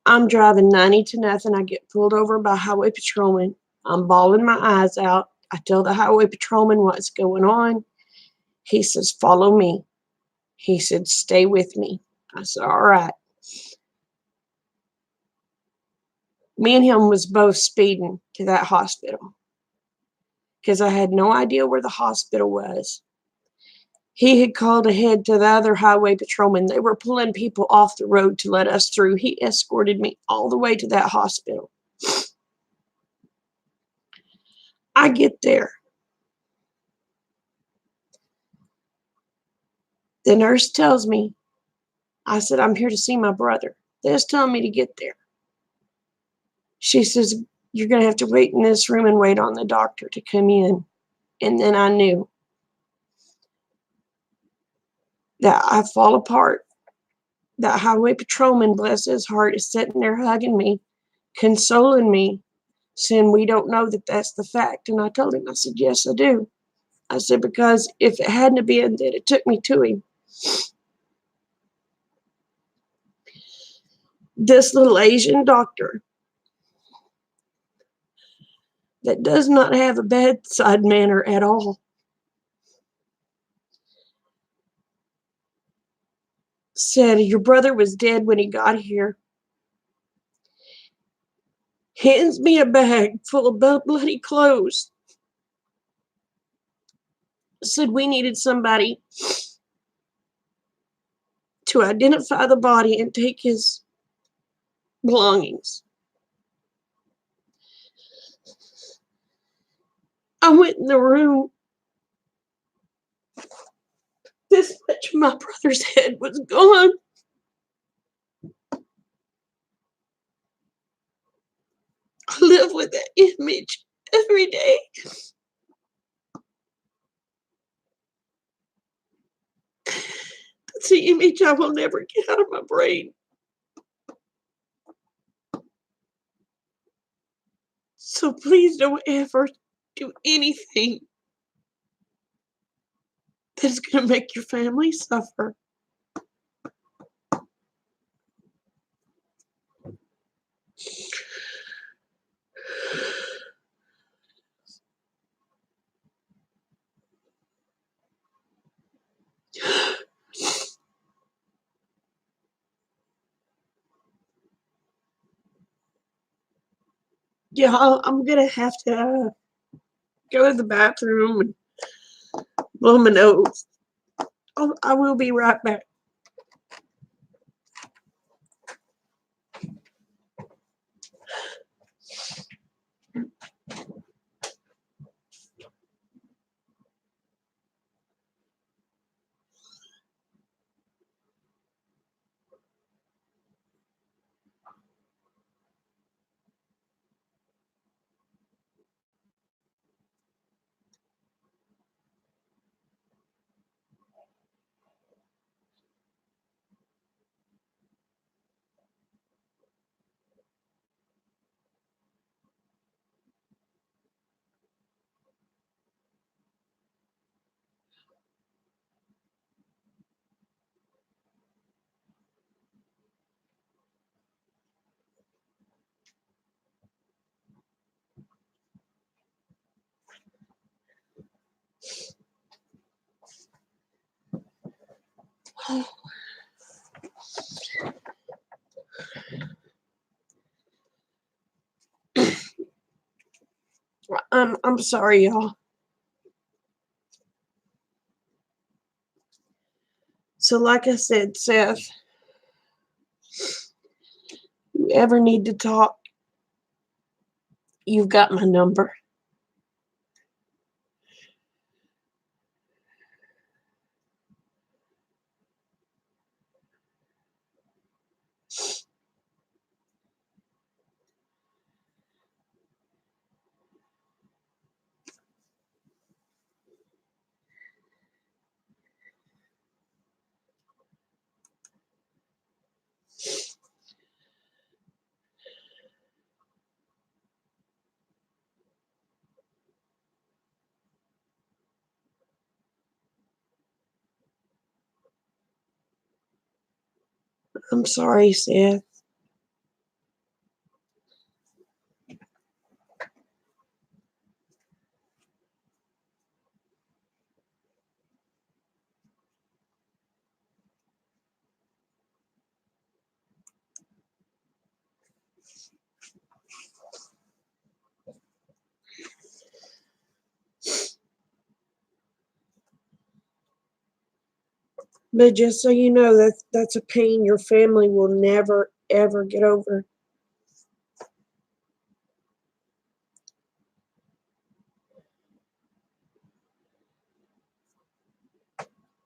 I'm driving 90 to nothing. I get pulled over by a highway patrolman. I'm bawling my eyes out. I tell the highway patrolman what's going on. He says, follow me. He said, stay with me. I said, all right. Me and him was both speeding to that hospital because I had no idea where the hospital was. He had called ahead to the other highway patrolman. They were pulling people off the road to let us through. He escorted me all the way to that hospital. I get there. The nurse tells me, I said, I'm here to see my brother. They was telling me to get there. She says, you're going to have to wait in this room and wait on the doctor to come in. And then I knew that I fall apart. That highway patrolman, bless his heart, is sitting there hugging me, consoling me, saying, we don't know that that's the fact. And I told him, I said, yes, I do. I said, because if it hadn't been that it took me to him, this little Asian doctor that does not have a bedside manner at all said, your brother was dead when he got here. Hands me a bag full of bloody clothes. Said we needed somebody to identify the body and take his belongings. I went in the room. This much of my brother's head was gone. I live with that image every day. That's the image I will never get out of my brain. So please don't ever do anything that's going to make your family suffer. Yeah, I'm going to have to go to the bathroom and blow my nose. I will be right back. I'm sorry, y'all. So like I said, Seth, you ever need to talk, you've got my number. I'm sorry, Seth. But just so you know, that's a pain your family will never, ever get over.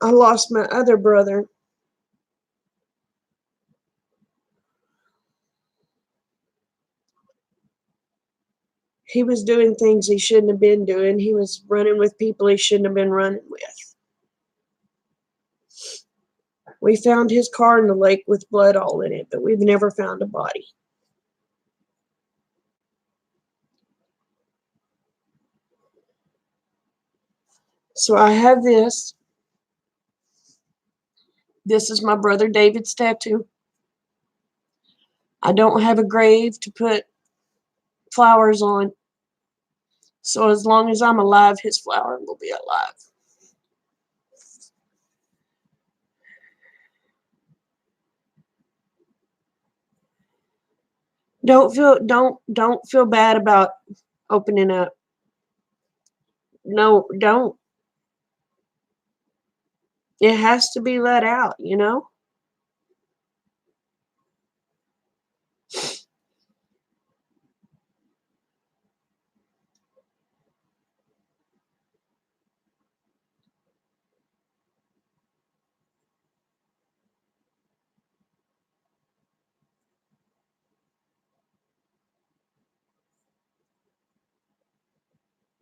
I lost my other brother. He was doing things he shouldn't have been doing. He was running with people he shouldn't have been running with. We found his car in the lake with blood all in it, but we've never found a body. So I have this. This is my brother David's tattoo. I don't have a grave to put flowers on. So as long as I'm alive, his flower will be alive. Don't feel bad about opening up. No, don't. It has to be let out, you know?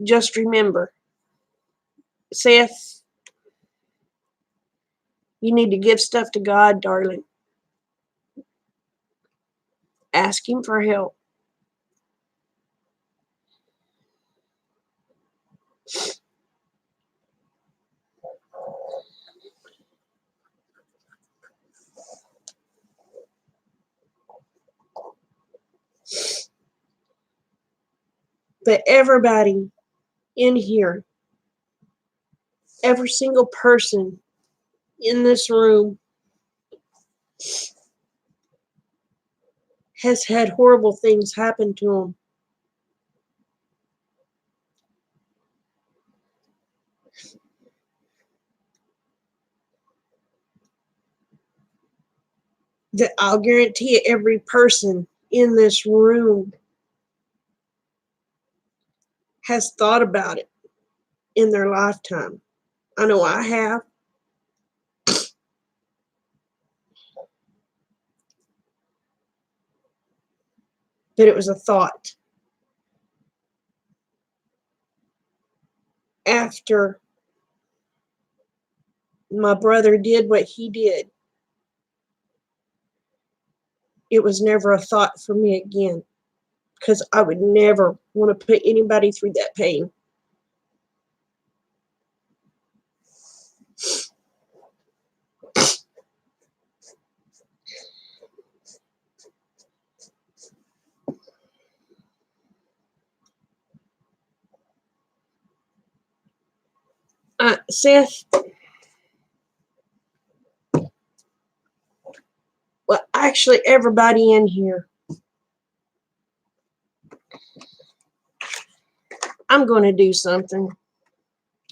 Just remember, Seth, you need to give stuff to God, darling. Ask Him for help. But everybody in here, every single person in this room has had horrible things happen to them. That I'll guarantee you, every person in this room has thought about it in their lifetime. I know I have. But it was a thought. After my brother did what he did, it was never a thought for me again, because I would never want to put anybody through that pain. Seth, well, actually, everybody in here, I'm going to do something,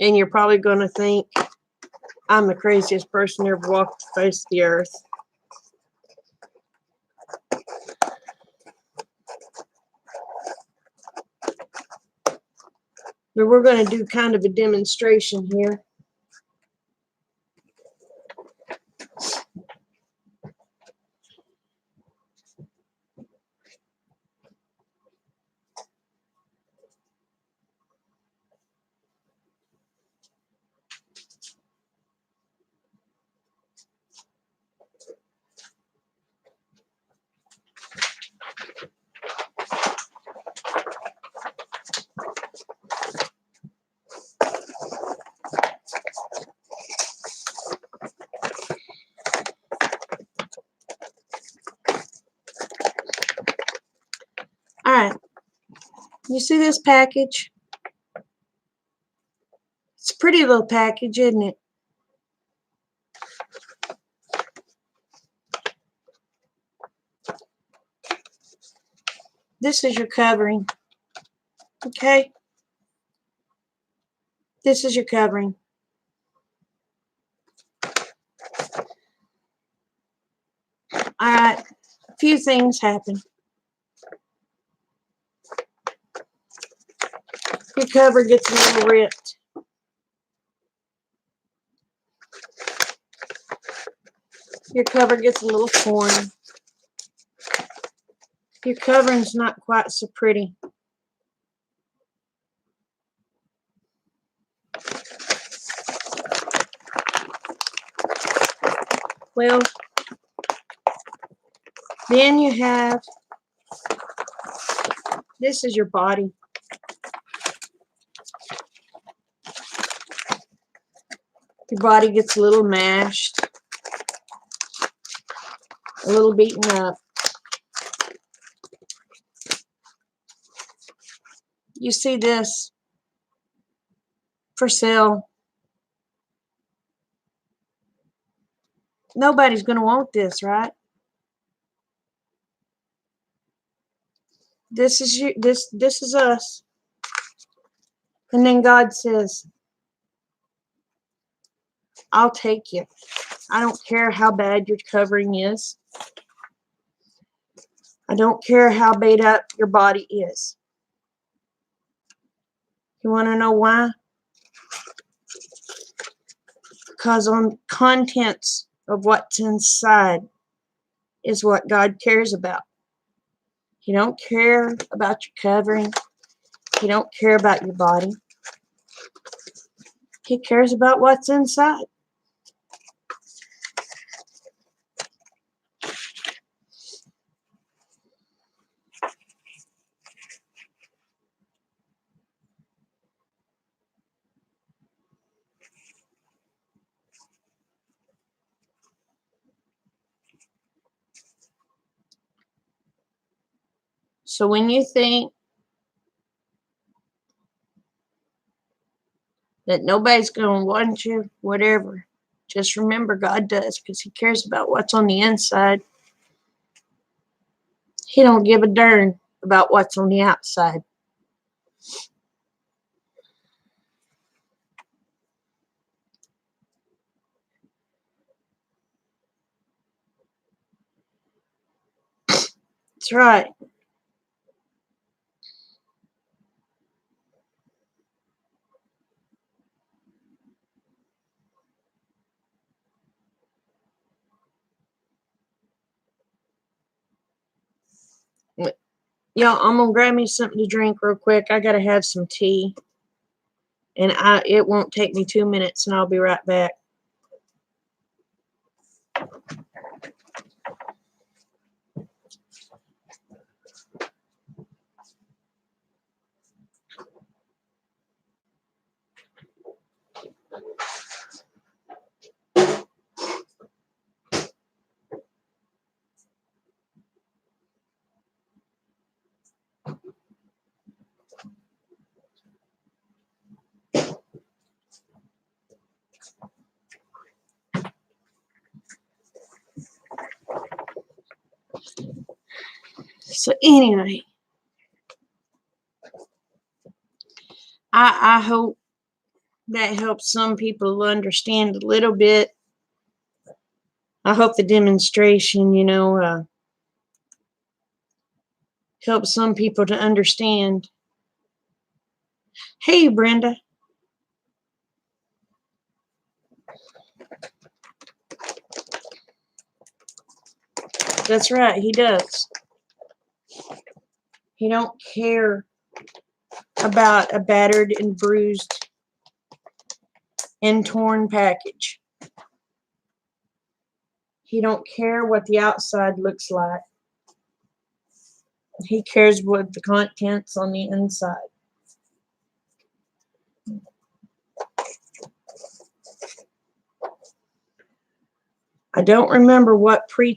and you're probably going to think I'm the craziest person ever walked the face of the earth. But we're going to do kind of a demonstration here. All right. You see this package? It's a pretty little package, isn't it? This is your covering. Okay? This is your covering. Alright, a few things happen. Your cover gets a little ripped. Your cover gets a little torn. Your covering's not quite so pretty. Well, then you have, this is your body. Your body gets a little mashed, a little beaten up. You see this for sale. Nobody's going to want this, right? This is you. This is us. And then God says, I'll take you. I don't care how bad your covering is. I don't care how beat up your body is. You want to know why? Because on contents of what's inside is what God cares about. He don't care about your covering. He don't care about your body. He cares about what's inside. So when you think that nobody's going to want you, whatever, just remember God does, because He cares about what's on the inside. He don't give a darn about what's on the outside. That's right. Y'all, I'm going to grab me something to drink real quick. I got to have some tea. And it won't take me 2 minutes, and I'll be right back. So anyway, I hope that helps some people understand a little bit. I hope the demonstration, helps some people to understand. Hey, Brenda. That's right, He does. He don't care about a battered and bruised and torn package. He don't care what the outside looks like. He cares what the contents on the inside. I don't remember what preacher